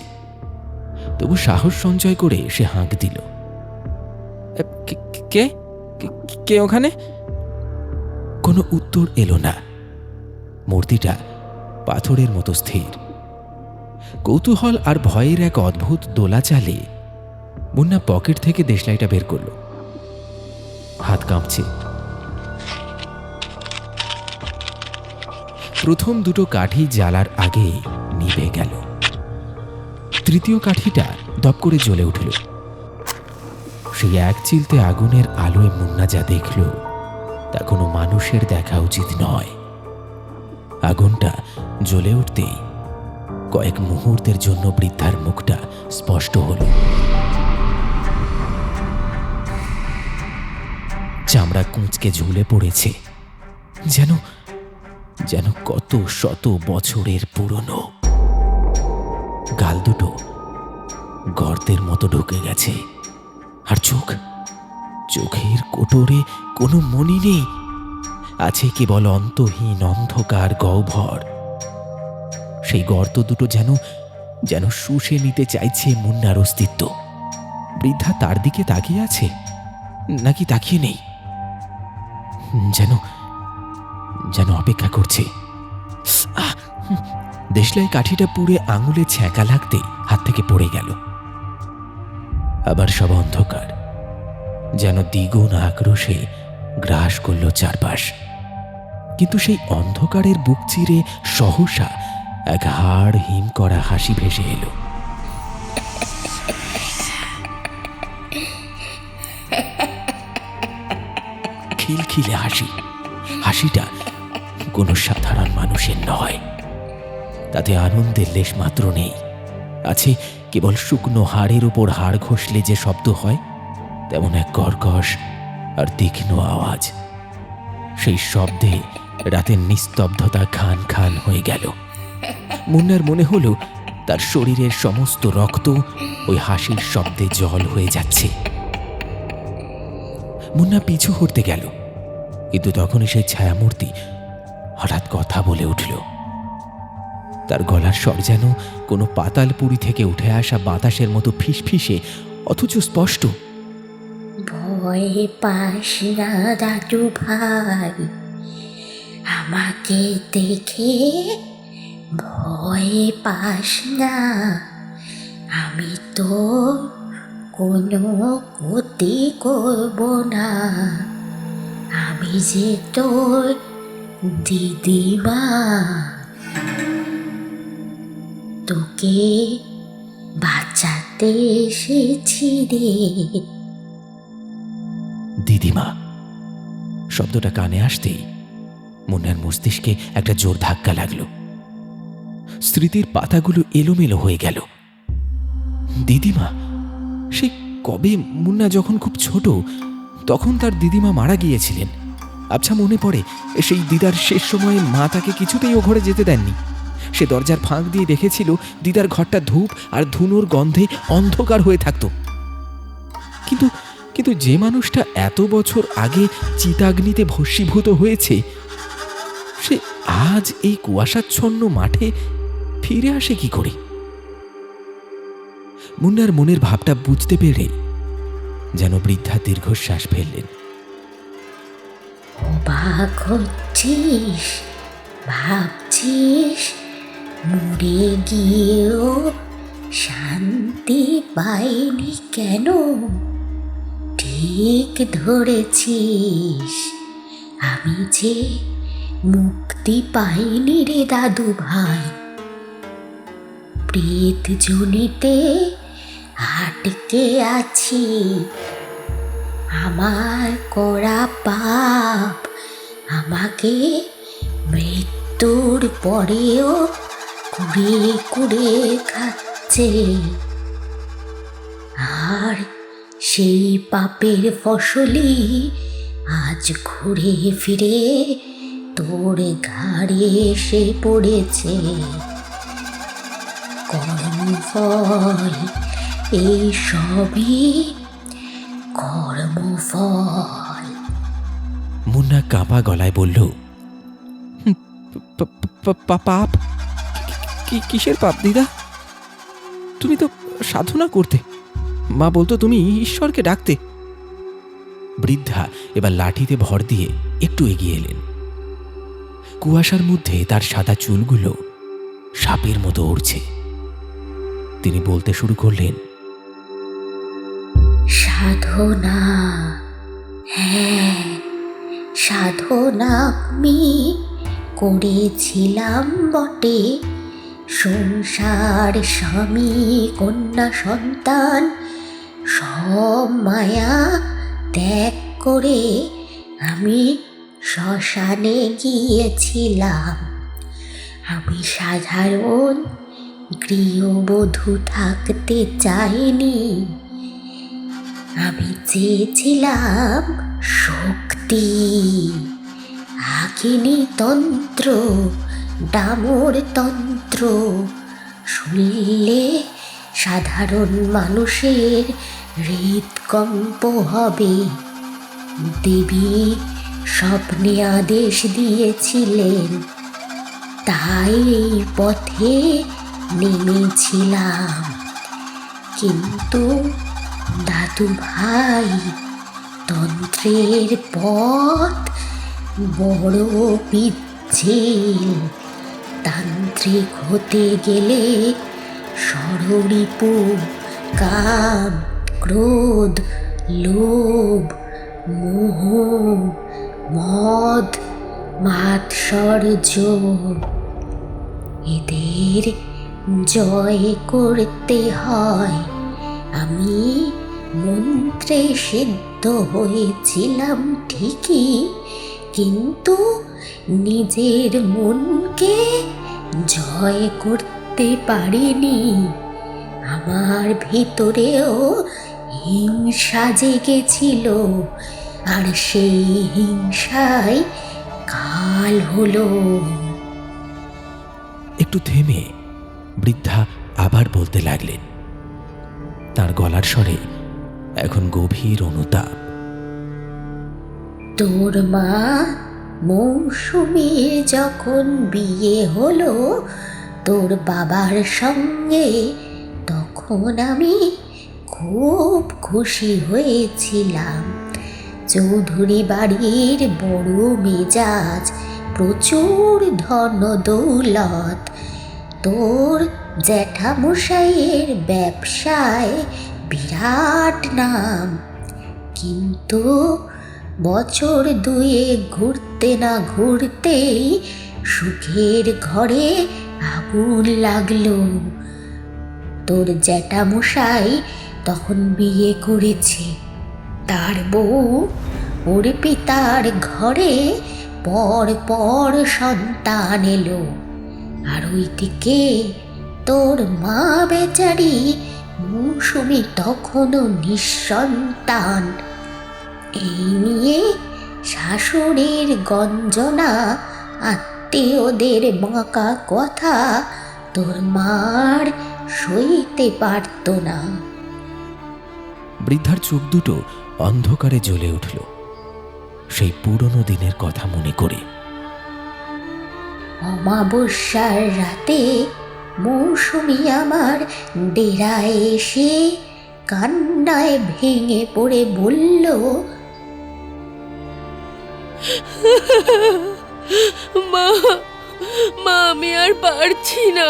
তবু সাহস সঞ্চয় করে সে হাঁক দিল। কে কে ওখানে? কোনো উত্তর এলো না। মূর্তিটা পাথরের মতো স্থির। কৌতূহল আর ভয়ের এক অদ্ভুত দোলা চালে মুন্না পকেট থেকে দেশলাইটা বের করল। হাত কাঁপছে। প্রথম দুটো কাঠি জ্বালার আগে নিভে গেল। তৃতীয় কাঠিটা দপ করে জ্বলে উঠল। সেই এক চিলতে আগুনের আলোয় মুন্না যা দেখল তা কোনো মানুষের দেখা উচিত নয়। আগুনটা জ্বলে উঠতেই কয়েক মুহূর্তের জন্য বৃদ্ধার মুখটা স্পষ্ট হল। চামড়া কুঁচকে ঝুলে পড়েছে, যেন যেন কত শত বছরের পুরনো। গাল দুটো গর্তের মতো ঢুকে গেছে। আর চোখের কোটরে কোনো মনি নেই, আছে কেবল অন্তহীন অন্ধকার গহ্বর। সেই গর্ত দুটো যেন শুষে নিতে চাইছে মুন্নার অস্তিত্ব। বৃদ্ধা তার দিকে তাকিয়ে আছে, নাকি তাকিয়ে নেই, যেন অপেক্ষা করছে। দেশলাই কাঠিটা পুড়ে আঙুলে ছ্যাঁকা লাগতে হাত থেকে পড়ে গেল। আবার সব অন্ধকার, যেন দ্বিগুণ আক্রোশে গ্রাস করল চারপাশ। কিন্তু সেই অন্ধকারের বুক চিরে সহসা এক হাড় হিম করা হাসি ভেসে এলো। খিলখিলে হাসিটা কোনো সাধারণ মানুষের নয়। তাতে আনন্দের লেশ মাত্র নেই, আছে কেবল শুকনো হাড়ের উপর হাড় ঘষলে যে শব্দ হয় তেমন এক কর্কশ আর তীক্ষ্ণ আওয়াজ। সেই শব্দে রাতের নিস্তব্ধতা খান খান হয়ে গেল। মুন্নার মনে হলো তার শরীরের সমস্ত রক্ত ওই হাসির শব্দে জল হয়ে যাচ্ছে। মুন্না পিছু হটতে গেল, কিন্তু তখনই সেই ছায়ামূর্তি হঠাৎ কথা বলে উঠল। তার গলার স্বর যেন কোনো পাতালপুরি থেকে উঠে আসা বাতাসের মতো ফিসফিসে, অথচ স্পষ্ট। ভয় পাস না দাদু ভাই, আমাকে দেখে ভয় পাস না। আমি তো কোনো ক্ষতি করব না। আমি যে তোর দিদিমা, তোকে বাঁচাতে এসেছি রে। দিদিমা শব্দটা কানে আসতেই মুন্নার মস্তিষ্কে একটা জোর ধাক্কা লাগলো। স্মৃতির পাতাগুলো এলোমেলো হয়ে গেল। দিদিমা, সে কবে? মুন্না যখন খুব ছোট তখন তার দিদিমা মারা গিয়েছিলেন। আচ্ছা, মনে পড়ে সেই দিদার শেষ সময়ে মা তাকে কিছুতেই ও ঘরে যেতে দেননি। সে দরজার ফাঁক দিয়ে দেখেছিল দিদার ঘরটা ধূপ আর ধুনোর গন্ধে অন্ধকার হয়ে থাকত। কিন্তু যে মানুষটা এত বছর আগে চিতাগ্নিতে ভস্মীভূত হয়েছে, সে আজ এই কুয়াশাচ্ছন্ন মাঠে ফিরে আসে কি করে? মুন্নার মনের ভাবটা বুঝতে পেরে যেন বৃদ্ধা দীর্ঘশ্বাস ফেললেন। অবাক হচ্ছিস? ভাবছিস মরে গিয়েও শান্তি পাইনি কেন? ঠিক ধরেছিস, আমি যে মুক্তি পাইনি রে দাদু ভাই। প্রেত জনিতে আটকে আছি। আমার করা পাপ আমাকে মৃত্যুর পরেও কুড়ে কুড়ে খাচ্ছে। আর সেই পাপের ফসলই আজ ঘুরে ফিরে তোর ঘাড়ে এসে পড়েছে। কর্মফল, এই সবই কর্মফল। মুন্না কাঁপা গলায় বলল, পাপ? কিসের পাপ দিদা? তুমি তো সাধনা করতে, মা বলতো তুমি ঈশ্বরকে ডাকতে। বৃদ্ধা এবার লাঠিতে ভর দিয়ে একটু এগিয়ে এলেন। কুয়াশার মধ্যে তার সাদা চুলগুলো সাপের মতো উড়ছে। তিনি বলতে শুরু করলেন, সাধনা, হ্যাঁ সাধনা আমি করেছিলাম বটে। সংসার, স্বামী, কন্যা, সন্তান সব মায়া ত্যাগ করে আমি শ্মশানে গিয়েছিলাম। আমি সাধারণ গৃহবধূ থাকতে চাইনি। আমি চেয়েছিলাম শক্তি, আকিনী তন্ত্র, ডামর তন্ত্র শুনলে সাধারণ মানুষের হৃদকম্প হবে। দেবী স্বপ্নে আদেশ দিয়েছিলেন, তাই এই পথে নেমেছিলাম। কিন্তু দাদু ভাই, তন্ত্রের পথ বড় পিচ্ছিল। তান্ত্রিক হতে গেলে ষড়রিপু, কাম, ক্রোধ, লোভ, মোহ, মদ, মাৎসর্য, এদের জয় করতে হয়। আমি মন্ত্রে সিদ্ধ হয়েছিলাম ঠিকই, কিন্তু নিজের মনকে জয় করতে পারিনি। আমার ভিতরেও হিংসা জেগেছিল, আর সেই হিংসায় কাল হলো। একটু থেমে বৃদ্ধা আবার বলতে লাগলেন, তার গলার স্বরে এখন গভীর অনুতাপ। তোর মা মৌসুমীর যখন বিয়ে হলো তোর বাবার সঙ্গে, তখন আমি খুব খুশি হয়েছিলাম। চৌধুরী বাড়ির বড় মেজাজ, প্রচুর ধন দৌলত। তোর জ্যাঠামশাইয়ের ব্যবসায় বিরাট নাম। কিন্তু বছর দুয়েক ঘুরতে না ঘুরতেই সুখের ঘরে আগুন লাগলো। তোর জ্যাঠামশাই তখন বিয়ে করেছে, তার বউ ওর পিতার ঘরে পর পর সন্তান এলো। আর ওইদিকে তোর মা বেচারি মৌসুমী তখনও নিঃসন্তান। এই নিয়ে শাশুড়ির গঞ্জনা, আত্মীয়দের বাঁকা কথা তোর মার সইতে পারত না। বৃদ্ধার চোখ দুটো অন্ধকারে জ্বলে উঠল সেই পুরনো দিনের কথা মনে করে। অমাবস্যার রাতে মৌসুমী আমার ডেরায় এসে কান্নায় ভেঙে পড়ে বলল, মা, মা আমি আর পারছি না।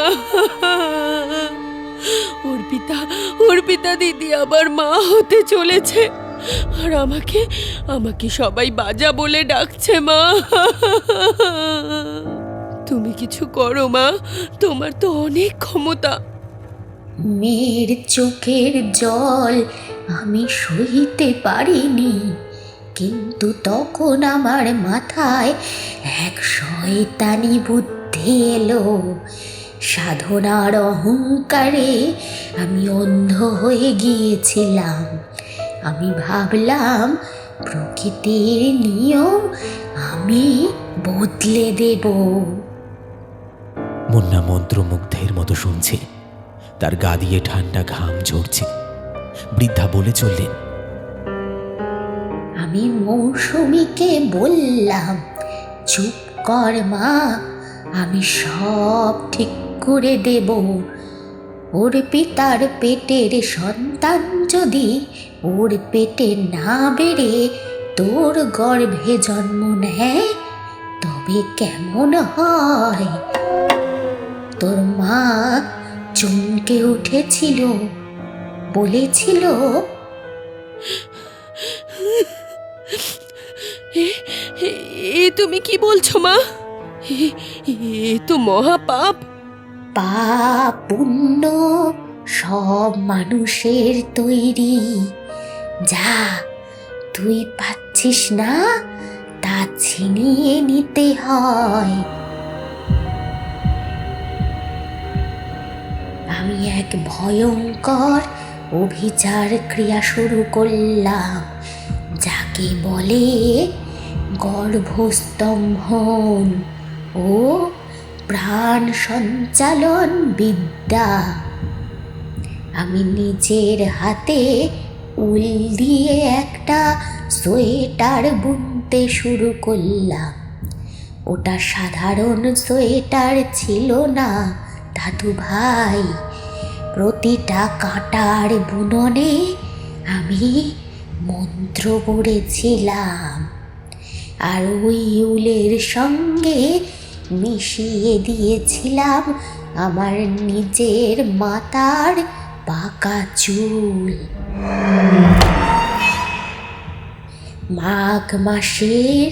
অর্পিতা দিদি আবার মা হতে চলেছে, আর আমাকে সবাই বাজা বলে ডাকছে। মা, তুমি কিছু করো মা, তোমার তো অনেক ক্ষমতা। মেয়ের চোখের জল আমি সইতে পারিনি, কিন্তু তখন আমার মাথায় এক শয়তানি বুদ্ধি এলো। সাধনার অহংকারে আমি অন্ধ হয়ে গিয়েছিলাম। আমি ভাবলাম প্রকৃতির নিয়ম আমি বদলে দেব। মুন্না মন্ত্রমুগ্ধের মতো শুনছে, তার গা দিয়ে ঠান্ডা ঘাম ঝরছে। বৃদ্ধা বলে চললেন, আমি মৌসুমীকে বললাম, চুপ কর মা, আমি সব ঠিক করে দেব। ওর পিতার পেটের সন্তান যদি ওর পেটে না বেড়ে তোর গর্ভে জন্ম নেয়, তবে কেমন হয়? তোর মা চমকে উঠেছিল, বলেছিল, এ তুমি কি বলছো মা? এ তো মহাপাপ। পাপ পুণ্য সব মানুষের তৈরি। যা তুই পাচ্ছিস না তা ছিনিয়ে নিতে হয়। আমি এক ভয়ঙ্কর অভিচার ক্রিয়া শুরু করলাম, যাকে বলে গর্ভস্তম্ভন ও প্রাণ সঞ্চালন বিদ্যা। আমি নিজের হাতে উল দিয়ে একটা সোয়েটার বুনতে শুরু করলাম। ওটা সাধারণ সোয়েটার ছিল না দাদু ভাই, প্রতিটা কাঁটার বুননে আমি মন্ত্র পড়েছিলাম, আর ওই উলের সঙ্গে মিশিয়ে দিয়েছিলাম আমার নিজের মাথার পাকা চুল। মাঘ মাসের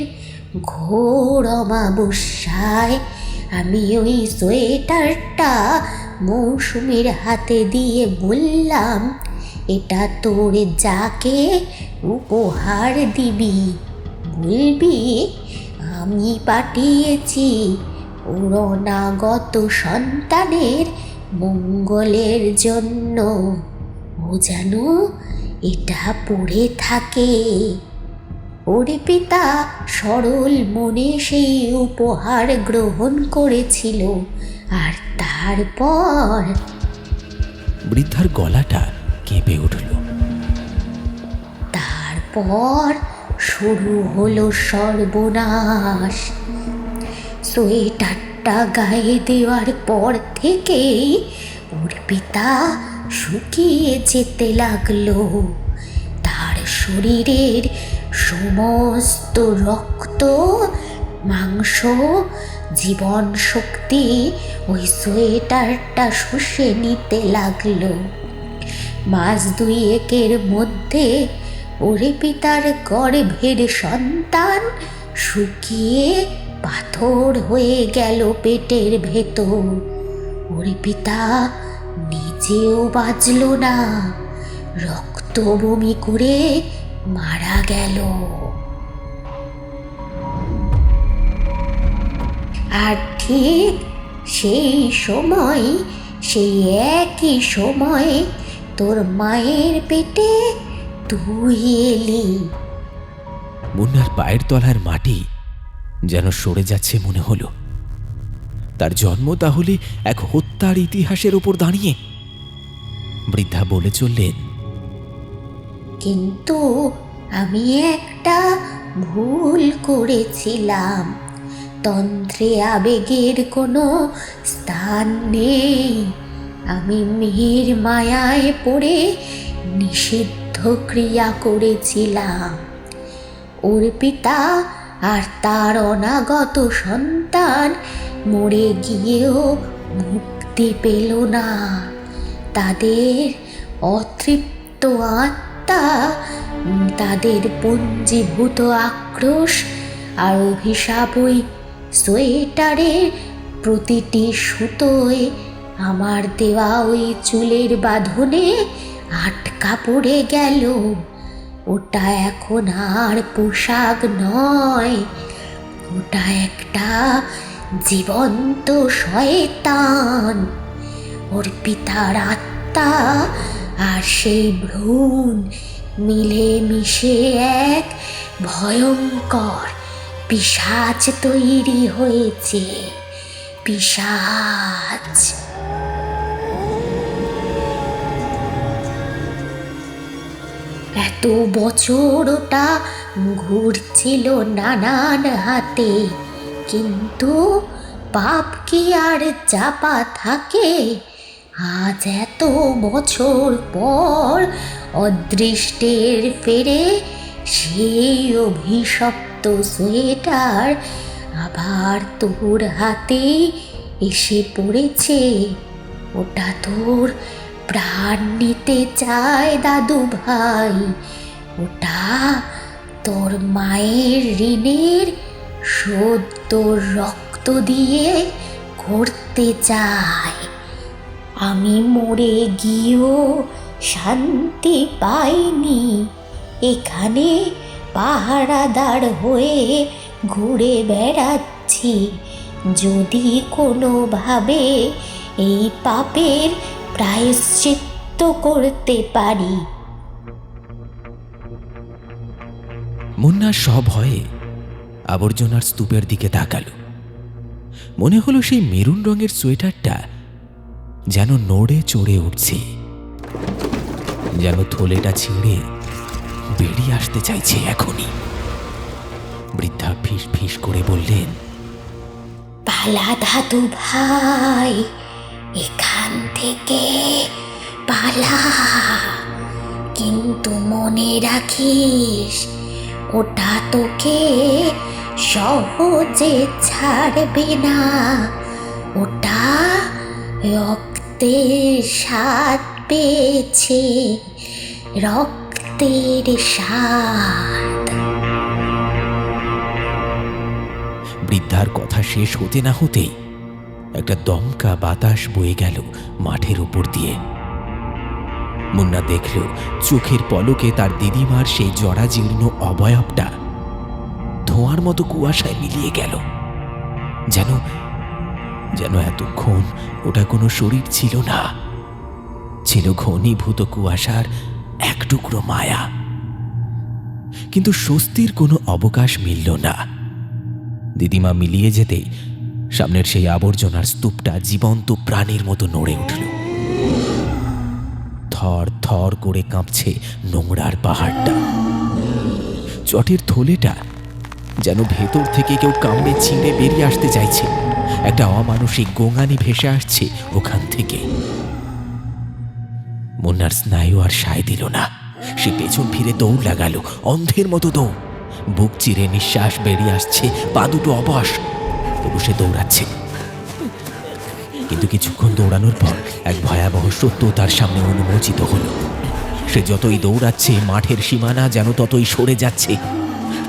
ঘোর অমাবস্যায় আমি ওই সোয়েটারটা মৌসুমীর হাতে দিয়ে বললাম, এটা তোর যাকে উপহার দিবি, বলবি আমি পাঠিয়েছি ওর অনাগত সন্তানের মঙ্গলের জন্য, ও যেন এটা পড়ে থাকে। ওর পিতা সরল মনে সেই উপহার গ্রহণ করেছিল, আর তারপর বৃদ্ধার গলাটা কেঁপে উঠল। তারপর শুরু হলো সর্বনাশ। সোয়েটারটা গায়ে দেওয়ার পর থেকেই ওর পিতা শুকিয়ে যেতে লাগলো। তার শরীরের সমস্ত রক্ত, মাংস, জীবন শক্তি ওই সোয়েটারটা শুষে নিতে লাগলো। মাস দুয়েকের মধ্যে ওরে পিতার গর্ভের সন্তান শুকিয়ে পাথর হয়ে গেল পেটের ভেতর। ওরে পিতা নিজেও বাঁচল না, রক্ত বমি করে মারা গেল। আর ঠিক সেই সময়, সেই একই সময়ে তোর মায়ের পেটে তুই এলি। মুন্নার পায়ের তলার মাটি যেন সরে যাচ্ছে মনে হলো। তার জন্ম তাহলে এক হত্যার ইতিহাসের ওপর দাঁড়িয়ে। বৃদ্ধা বলে চললেন, কিন্তু আমি একটা ভুল করেছিলাম। তন্ত্রে আবেগের কোনো স্থান নেই। আমি মেয়ের মায়ায় পড়ে নিষিদ্ধ ক্রিয়া করেছিলাম। ওর পিতা আর তার অনাগত সন্তান মরে গিয়েও মুক্তি পেল না। তাদের অতৃপ্ত আত্মা, তাদের পঞ্জীভূত আক্রোশ আর অভিশাপ ওই সোয়েটারের প্রতিটি সুতোয়, আমার দেওয়া ওই চুলের বাঁধনে আটকা পড়ে গেল। ওটা এখন আর পোশাক নয়, ওটা একটা জীবন্ত শয়তান। ওর পিতার আত্মা আর সেই ভ্রূণ মিলে মিশে এক ভয়ঙ্কর পিশাচ তৈরি হয়েছে। পিশাচ। এত বছর ওটা ঘুরছিল নানান হাতে, কিন্তু পাপ কি আর চাপা থাকে? আজ এত বছর পর অদৃষ্টের ফেরে সেই অভিশপ্ত সোয়েটার আবার তোর হাতে এসে পড়েছে। ওটা তোর প্রাণ নিতে চায় দাদু ভাই। ওটা তোর মায়ের ঋণের শোধ তোর রক্ত দিয়ে করতে চায়। আমি মরে গিয়েও শান্তি পাইনি। এখানে পাহারাদার হয়ে ঘুরে বেড়াচ্ছি, যদি কোনোভাবে এই পাপের প্রায়শ্চিত্ত করতে পারি। মুন্না সভয়ে আবর্জনার স্তূপের দিকে তাকালো। মনে হলো সেই মেরুন রঙের সোয়েটারটা যেন নড়ে চড়ে উঠছে। যেন থলেটা ছিঁড়ে বেরিয়ে আসতে চাইছে এখনই। বৃদ্ধা ফিস ফিস করে বললেন, পালা দাদু ভাই, এখান থেকে পালা, কিন্তু মনে রাখিস ওটা তোকে সহজে ছাড়বে না। ওটা রক্তের স্বাদ পেয়েছে, রক্তের স্বাদ। বৃদ্ধার কথা শেষ হতে না হতেই একটা দমকা বাতাস বয়ে গেল মাঠের উপর দিয়ে। মুন্না দেখল চোখের পলকে তার দিদিমার সেই জরাজীর্ণ অবয়বটা ধোঁয়ার মতো কুয়াশায় মিলিয়ে গেল। যেন যেন এতক্ষণ ওটা কোনো শরীর ছিল না, ছিল ঘনীভূত কুয়াশার এক টুকরো মায়া। কিন্তু স্বস্তির কোনো অবকাশ মিলল না। দিদিমা মিলিয়ে যেতেই সামনের সেই আবর্জনার স্তূপটা জীবন্ত প্রাণীর মতো নড়ে উঠল। থর থর করে কাঁপছে নোংরার পাহাড়টা। চটের থলেটা যেন ভেতর থেকে কেউ কামড়ে ছিঁড়ে বেরিয়ে আসতে চাইছে। একটা অমানসিক গোঙানি ভেসে আসছে ওখান থেকে। মুন্নার স্নায়ু আর সায় দিল না। সে পেছন ফিরে দৌড় লাগালো, অন্ধের মতো দৌড়। বুক চিরে নিঃশ্বাস বেরিয়ে আসছে, পা দুটো অবশ। তবু সে দৌড়াচ্ছে। কিন্তু কিছুক্ষণ দৌড়ানোর পর এক ভয়াবহ সত্য তার সামনে উন্মোচিত হল। সে যতই দৌড়াচ্ছে মাঠের সীমানা যেন ততই সরে যাচ্ছে।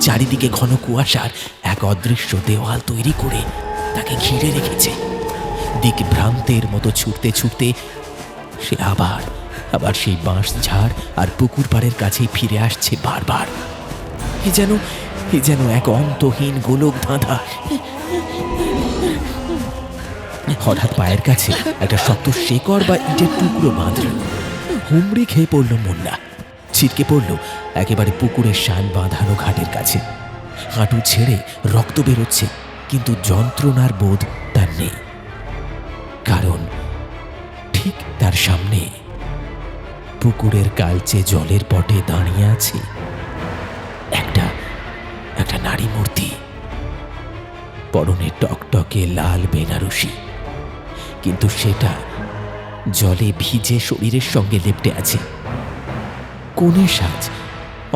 চারিদিকে ঘন কুয়াশার এক অদৃশ্য দেওয়াল তৈরি করে তাকে ঘিরে রেখেছে। দিকভ্রান্তের মতো ছুটতে ছুটতে সে আবার আবার সেই বাঁশ ঝাড় আর পুকুর পাড়ের কাছেই ফিরে আসছে বারবার। এ যেন এক অন্তহীন গোলক ধাঁধা। হঠাৎ পায়ের কাছে একটা শক্ত শেকড় বা ইটের টুকরো বাঁধল। হুমড়ি খেয়ে পড়ল মুন্না। ছিটকে পড়ল একেবারে পুকুরের শান বাঁধানো ঘাটের কাছে। হাঁটু ছেড়ে রক্ত বেরোচ্ছে, কিন্তু যন্ত্রণার বোধ তার নেই। কারণ ঠিক তার সামনে পুকুরের কালচে জলের পটে দাঁড়িয়ে আছে একটা নারী মূর্তি। পরনে টকটকে লাল বেনারসি, কিন্তু সেটা জলে ভিজে শরীরের সঙ্গে লেপ্টে আছে। কোণে সাজ,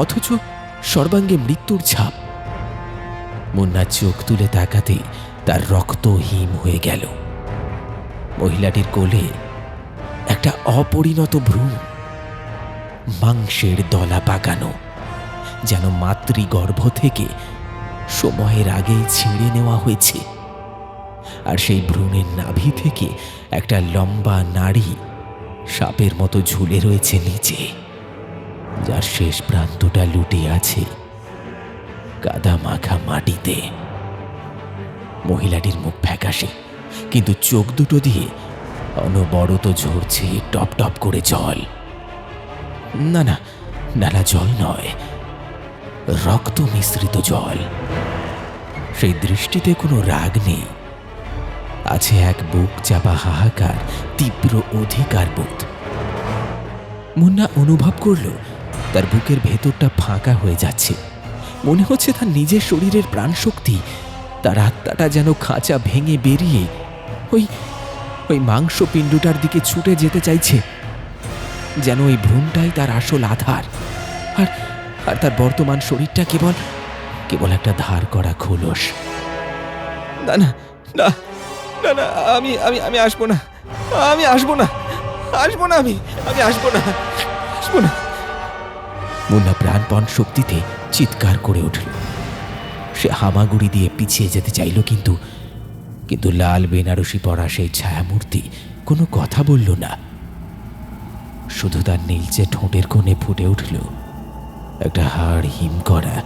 অথচ সর্বাঙ্গে মৃত্যুর ছাপ। মুন্না চোখ তুলে তাকাতেই তার রক্ত হিম হয়ে গেল। মহিলাটির কোলে একটা অপরিণত ভ্রূণ, মাংসের দলা পাকানো, যেন মাতৃগর্ভ থেকে সময়ের আগেই ছিঁড়ে নেওয়া হয়েছে। আর সেই ভ্রূণের নাভি থেকে একটা লম্বা নাড়ি সাপের মতো ঝুলে রয়েছে নিচে, যার শেষ প্রান্তটা লুটিয়ে আছে কাদা মাখা মাটিতে। মহিলাটির মুখ ফ্যাকাশে, কিন্তু চোখ দুটো দিয়ে অনবরত ঝরছে টপ টপ করে জল। না না, নালা জল নয়, রক্ত মিশ্রিত জল। সেই দৃষ্টিতে কোনো রাগ নেই, আছে এক বুক চাপা হাহাকার, তীব্র অধিকার বোধ। মুন্না অনুভব করল তার বুকের ভেতরটা ফাঁকা হয়ে যাচ্ছে। মনে হচ্ছে তার নিজের শরীরের প্রাণশক্তি, তার আত্মাটা যেন খাঁচা ভেঙে বেরিয়ে ওই মাংসপিণ্ডটার দিকে ছুটে যেতে চাইছে। যেন ওই ভ্রূণটাই তার আসল আধার, আর তার বর্তমান শরীরটা কেবল একটা ধার করা খোলস। না না না না না, আমি আমি আমি আসবো না, আমি আসবো না, আসবো না, আমি আসবো না, আসবো না। মুন্না প্রাণপণ শক্তিতে চিৎকার করে উঠল। সে হামাগুড়ি দিয়ে পিছিয়ে যেতে চাইল, কিন্তু লাল বেনারসি পরা সেই ছায়ামূর্তি কোনো কথা বলল না। শুধু তার নীলচে ঠোঁটের কোণে ফুটে উঠল একটা হাড় হিম করা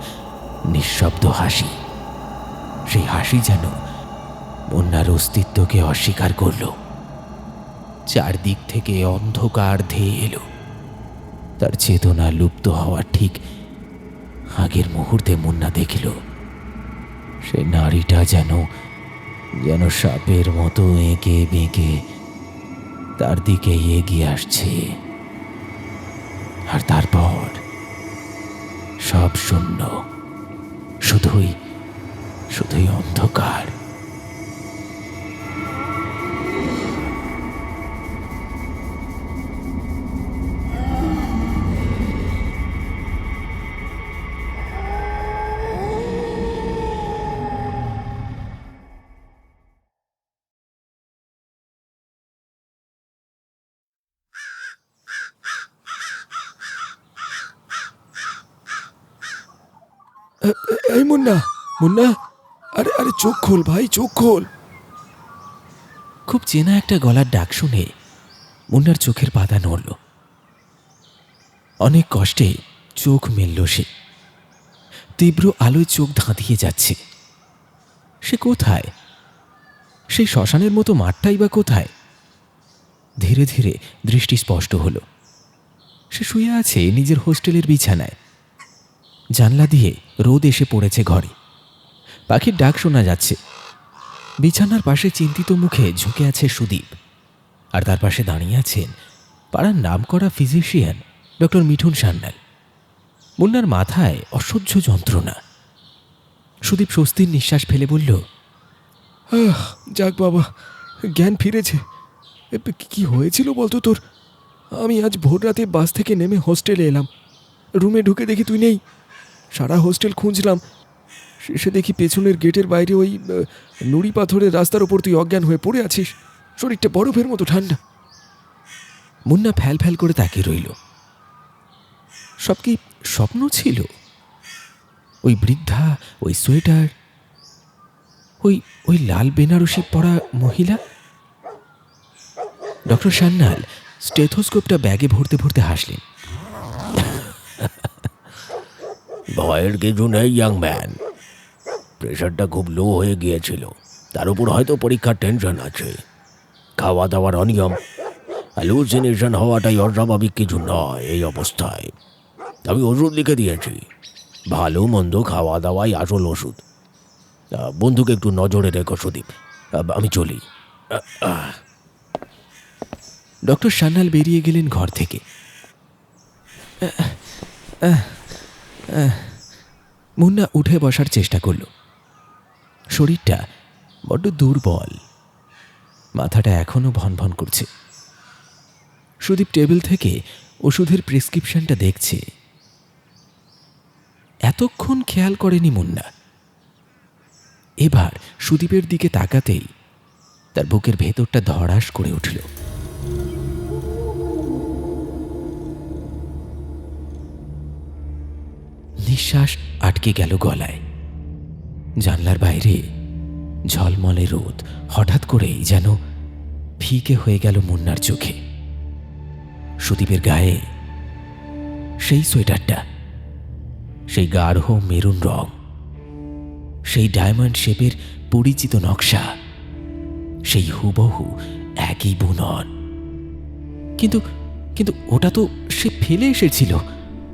নিঃশব্দ হাসি। সেই হাসি যেন মুন্নার অস্তিত্বকে অস্বীকার করল। চারদিক থেকে অন্ধকার ধেয়ে এলো। তার চেতনা লুপ্ত হওয়ার ঠিক আগের মুহূর্তে মুন্না দেখল সেই নারীটা যেন সাপের মতো এঁকে বেঁকে তার দিকে এগিয়ে আসছে। আর তারপর সব শূন্য, শুধুই শুধুই অন্ধকার। এই মুন্না, মুন্না, আরে আরে চোখ খোল ভাই, চোখ খোল। খুব চেনা একটা গলার ডাক শুনে মুন্নার চোখের পাতা নড়ল। অনেক কষ্টে চোখ মেলল সে। তীব্র আলোয় চোখ ধাঁধিয়ে যাচ্ছে। সে কোথায়? সেই শ্মশানের মতো মাঠটাই বা কোথায়? ধীরে ধীরে দৃষ্টি স্পষ্ট হল। সে শুয়ে আছে নিজের হোস্টেলের বিছানায়। জানলা দিয়ে রোদ এসে পড়েছে ঘরে। পাখির ডাক শোনা যাচ্ছে। বিছানার পাশে চিন্তিত মুখে ঝুঁকে আছে সুদীপ, আর তার পাশে দাঁড়িয়ে আছেন পাড়ার নামকরা ফিজিশিয়ান ডক্টর মিঠুন সান্যাল। মুন্নার মাথায় অসহ্য যন্ত্রণা। সুদীপ স্বস্তির নিঃশ্বাস ফেলে বলল, যাক বাবা, জ্ঞান ফিরেছে। কি হয়েছিল বলতো তোর? আমি আজ ভোর রাতে বাস থেকে নেমে হোস্টেলে এলাম। রুমে ঢুকে দেখি তুই নেই। সারা হোস্টেল খুঁজলাম, শেষে দেখি পেছনের গেটের বাইরে ওই নুড়ি পাথরের রাস্তার ওপর তুই অজ্ঞান হয়ে পড়ে আছিস। শরীরটা বরফের মতো ঠান্ডা। মুন্না ফ্যাল ফ্যাল করে তাকিয়ে রইল। সব কি স্বপ্ন ছিল? ওই বৃদ্ধা, ওই সোয়েটার, ওই ওই লাল বেনারসি পরা মহিলা? ডক্টর সান্যাল স্টেথোস্কোপটা ব্যাগে ভরতে ভরতে হাসলেন। ভয়ের কিছু নেই ইয়াং ম্যান। প্রেশারটা খুব লো হয়ে গিয়েছিল, তার উপর হয়তো পরীক্ষার টেনশন আছে। খাওয়া দাওয়ার অনিয়ম, হ্যালুসিনেশন হওয়াটাই অস্বাভাবিক কিছু নয় এই অবস্থায়। আমি ওষুধ লিখে দিয়েছি। ভালো মন্দ খাওয়া দাওয়াই আসল ওষুধ। বন্ধুকে একটু নজরে রেখো সুদীপ, আমি চলি। ডক্টর সান্যাল বেরিয়ে গেলেন ঘর থেকে। মুন্না উঠে বসার চেষ্টা করল। শরীরটা বড্ড দুর্বল, মাথাটা এখনো ভনভন করছে। সুদীপ টেবিল থেকে ওষুধের প্রেসক্রিপশনটা দেখছে। এতক্ষণ খেয়াল করেনি মুন্না। এবার সুদীপের দিকে তাকাতেই তার বুকের ভেতরটা ধড়াস করে উঠল। নিঃশ্বাস আটকে গেল গলায়। জানলার বাইরে ঝলমলে রোদ হঠাৎ করেই যেন ফিকে হয়ে গেল মুন্নার চোখে। সুদীপের গায়ে সেই সোয়েটারটা, সেই গাঢ় মেরুন রং, সেই ডায়মন্ড শেপের পরিচিত নকশা, সেই হুবহু একই বুনন। কিন্তু কিন্তু ওটা তো সে ফেলে এসেছিল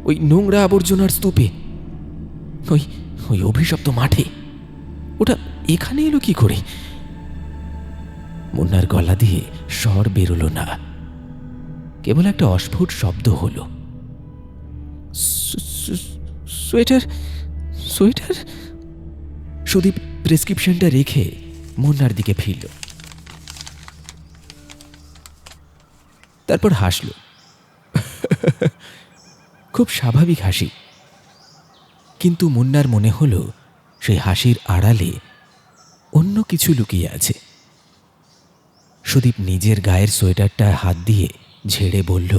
ওই নোংরা আবর্জনার স্তূপে, ওই ওই অভিশপ্ত মাঠে। ওটা এখানে এলো কি করে? মুন্নার গলা দিয়ে স্বর বেরোলো না, কেবল একটা অস্ফুট শব্দ হলো, সোয়েটার, সোয়েটার। সুদীপ প্রেসক্রিপশনটা রেখে মুন্নার দিকে ফিরল। তারপর হাসল, খুব স্বাভাবিক হাসি। কিন্তু মুন্নার মনে হলো সেই হাসির আড়ালে অন্য কিছু লুকিয়ে আছে। সুদীপ নিজের গায়ের সোয়েটারটা হাত দিয়ে ঝেড়ে বলল,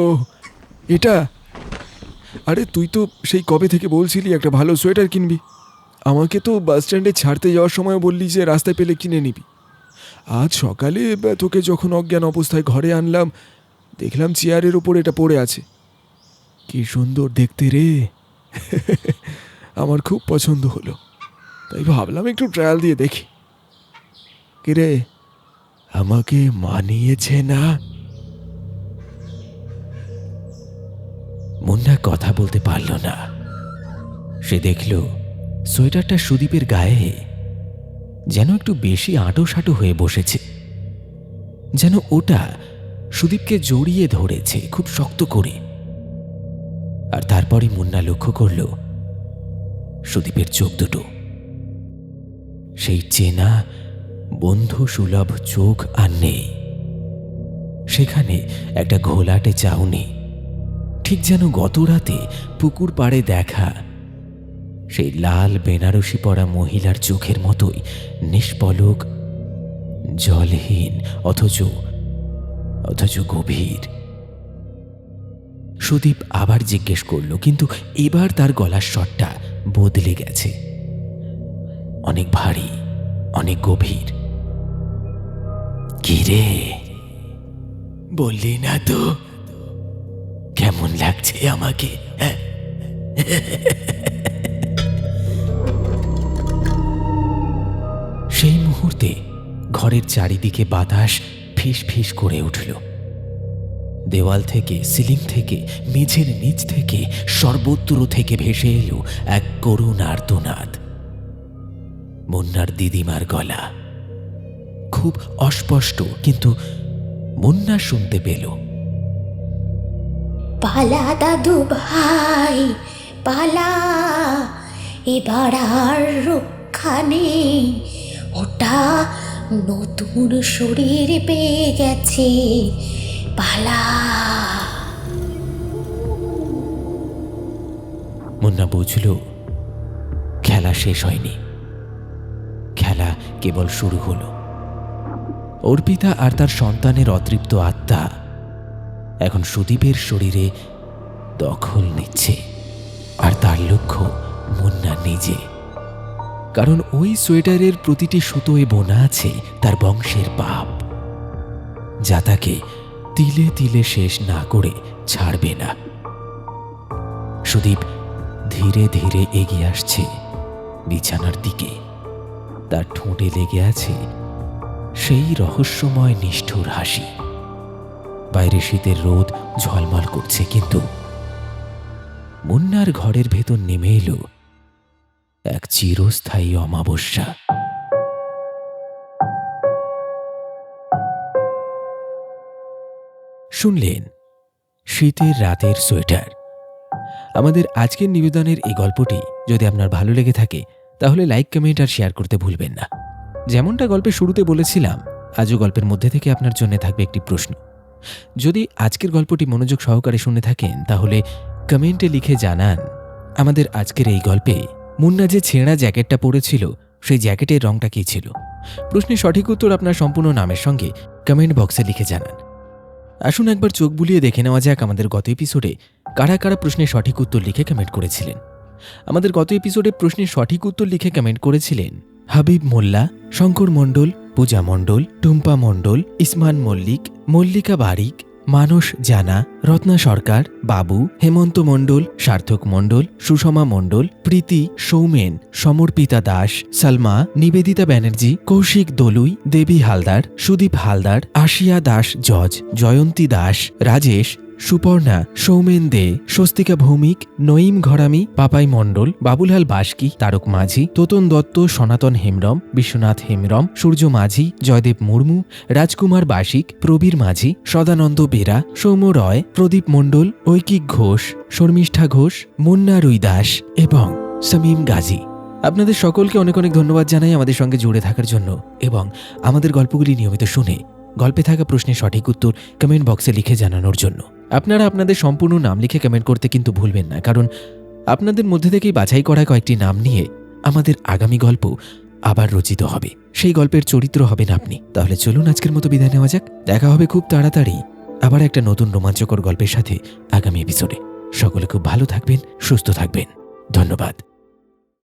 ও এটা? আরে তুই তো সেই কবে থেকে বলছিলি একটা ভালো সোয়েটার কিনবি। আমাকে তো বাস স্ট্যান্ডে ছাড়তে যাওয়ার সময় বললি যে রাস্তায় পেলে কিনে নিবি। আজ সকালে তোকে যখন অজ্ঞান অবস্থায় ঘরে আনলাম, দেখলাম চেয়ারের ওপর এটা পড়ে আছে। কি সুন্দর দেখতে রে। আমার খুব পছন্দ হলো, তাই ভাবলাম একটু ট্রায়াল দিয়ে দেখি। কিরে, আমাকে মানিয়েছে না? মুন্না কথা বলতে পারল না। সে দেখল সোয়েটারটা সুদীপের গায়ে যেন একটু বেশি আঁটো সাঁটো হয়ে বসেছে, যেন ওটা সুদীপকে জড়িয়ে ধরেছে খুব শক্ত করে। আর তারপরে মুন্না লক্ষ্য করল সুদীপের চোখ দুটো, সেই চেনা বন্ধু সুলভ চোখ আর নেই। সেখানে একটা ঘোলাটে চাউনি, ঠিক যেন গত রাতে পুকুর পাড়ে দেখা সেই লাল বেনারসি পরা মহিলার চোখের মতোই নিষ্পলক, জলহীন, অথচ গভীর। সুদীপ আবার জিজ্ঞেস করল, কিন্তু এবার তার গলার স্বরটা বদলে গেছে, অনেক ভারী, অনেক গভীর। কি রে, বললি না তো কেমন লাগছে আমাকে? হ্যাঁ, সেই মুহূর্তে ঘরের চারিদিকে বাতাস ফিস ফিস করে উঠল। দেওয়াল থেকে, সিলিং থেকে, মেঝের নিচ থেকে, সর্বত্র থেকে ভেসে এলো এক করুণ আর্তনাদ। মুন্নার দিদিমার গলা, খুব অস্পষ্ট, কিন্তু মুন্না শুনতে পেল। পালা দাদু ভাই পালা, এবার আর রক্ষা নেই, ওটা নতুন শরীর পেয়ে গেছে, পালা। মুন্না বুঝল খেলা শেষ হয়নি, খেলা কেবল শুরু হলো। অর্পিতা আর তার সন্তানের অতৃপ্ত আত্মা এখন সুদীপের শরীরে দখল নিচ্ছে, আর তার লক্ষ্য মুন্না নিজে। কারণ ওই সোয়েটারের প্রতিটি সুতোয় বোনা আছে তার বংশের পাপ, যা তাকে তিলে তিলে শেষ না করে ছাড়বে না। সুদীপ ধীরে ধীরে এগিয়ে আসছে বিছানার দিকে। তার ঠোঁটে লেগে আছে সেই রহস্যময় নিষ্ঠুর হাসি। বাইরে শীতের রোদ ঝলমল করছে, কিন্তু মুন্নার ঘরের ভেতর নেমে এলো এক চিরস্থায়ী অমাবস্যা। শুনলেন শীতের রাতের সোয়েটার। আমাদের আজকের নিবেদনের এই গল্পটি যদি আপনার ভালো লেগে থাকে তাহলে লাইক, কমেন্ট আর শেয়ার করতে ভুলবেন না। যেমনটা গল্পের শুরুতে বলেছিলাম, আজও গল্পের মধ্যে থেকে আপনার জন্য থাকবে একটি প্রশ্ন। যদি আজকের গল্পটি মনোযোগ সহকারে শুনে থাকেন তাহলে কমেন্টে লিখে জানান আমাদের আজকের এই গল্পে মুন্না যে ছেঁড়া জ্যাকেটটা পরেছিল সেই জ্যাকেটের রংটা কী ছিল। প্রশ্নের সঠিক উত্তর আপনার সম্পূর্ণ নামের সঙ্গে কমেন্ট বক্সে লিখে জানান। আসুন একবার চোখ বুলিয়ে দেখে নেওয়া যাক আমাদের গত এপিসোডে কারা কারা প্রশ্নের সঠিক উত্তর লিখে কমেন্ট করেছিলেন। আমাদের গত এপিসোডে প্রশ্নের সঠিক উত্তর লিখে কমেন্ট করেছিলেন হাবিব মোল্লা, শঙ্কর মণ্ডল, পূজা মণ্ডল, টুম্পা মণ্ডল, ইসমান মল্লিক, মল্লিকা বারিক, মানস জানা, রত্না সরকার, বাবু, হেমন্ত মণ্ডল, সার্থক মণ্ডল, সুষমা মণ্ডল, প্রীতি, সৌমেন, সমর্পিতা দাস, সালমা, নিবেদিতা ব্যানার্জি, কৌশিক দলুই, দেবী হালদার, সুদীপ হালদার, আশিয়া দাস জজ, জয়ন্তী দাস, রাজেশ, সুপর্ণা, সৌমেন দে, স্বস্তিকা ভৌমিক, নঈম ঘরামি, পাপাই মণ্ডল, বাবুলাল বাস্কি, তারক মাঝি, তোতন দত্ত, সনাতন হেমব্রম, বিশ্বনাথ হেমব্রম, সূর্য মাঝি, জয়দেব মুর্মু, রাজকুমার বাসিক, প্রবীর মাঝি, সদানন্দ বেরা, সৌম্য রয়, প্রদীপ মণ্ডল, ঐকিক ঘোষ, শর্মিষ্ঠা ঘোষ, মুন্না রুই দাস এবং সামিম গাজী। আপনাদের সকলকে অনেক অনেক ধন্যবাদ জানাই আমাদের সঙ্গে জুড়ে থাকার জন্য এবং আমাদের গল্পগুলি নিয়মিত শুনে গল্পে থাকা প্রশ্নের সঠিক উত্তর কমেন্ট বক্সে লিখে জানানোর জন্য। আপনারা আপনাদের সম্পূর্ণ নাম লিখে কমেন্ট করতে কিন্তু ভুলবেন না, কারণ আপনাদের মধ্যে থেকেই বাছাই করা কয়েকটি নাম নিয়ে আমাদের আগামী গল্প আবার রচিত হবে। সেই গল্পের চরিত্র হবেন আপনি। তাহলে চলুন আজকের মতো বিদায় নেওয়া যাক। দেখা হবে খুব তাড়াতাড়ি আবার একটা নতুন রোমাঞ্চকর গল্পের সাথে আগামী এপিসোডে। সকলে খুব ভালো থাকবেন, সুস্থ থাকবেন। ধন্যবাদ।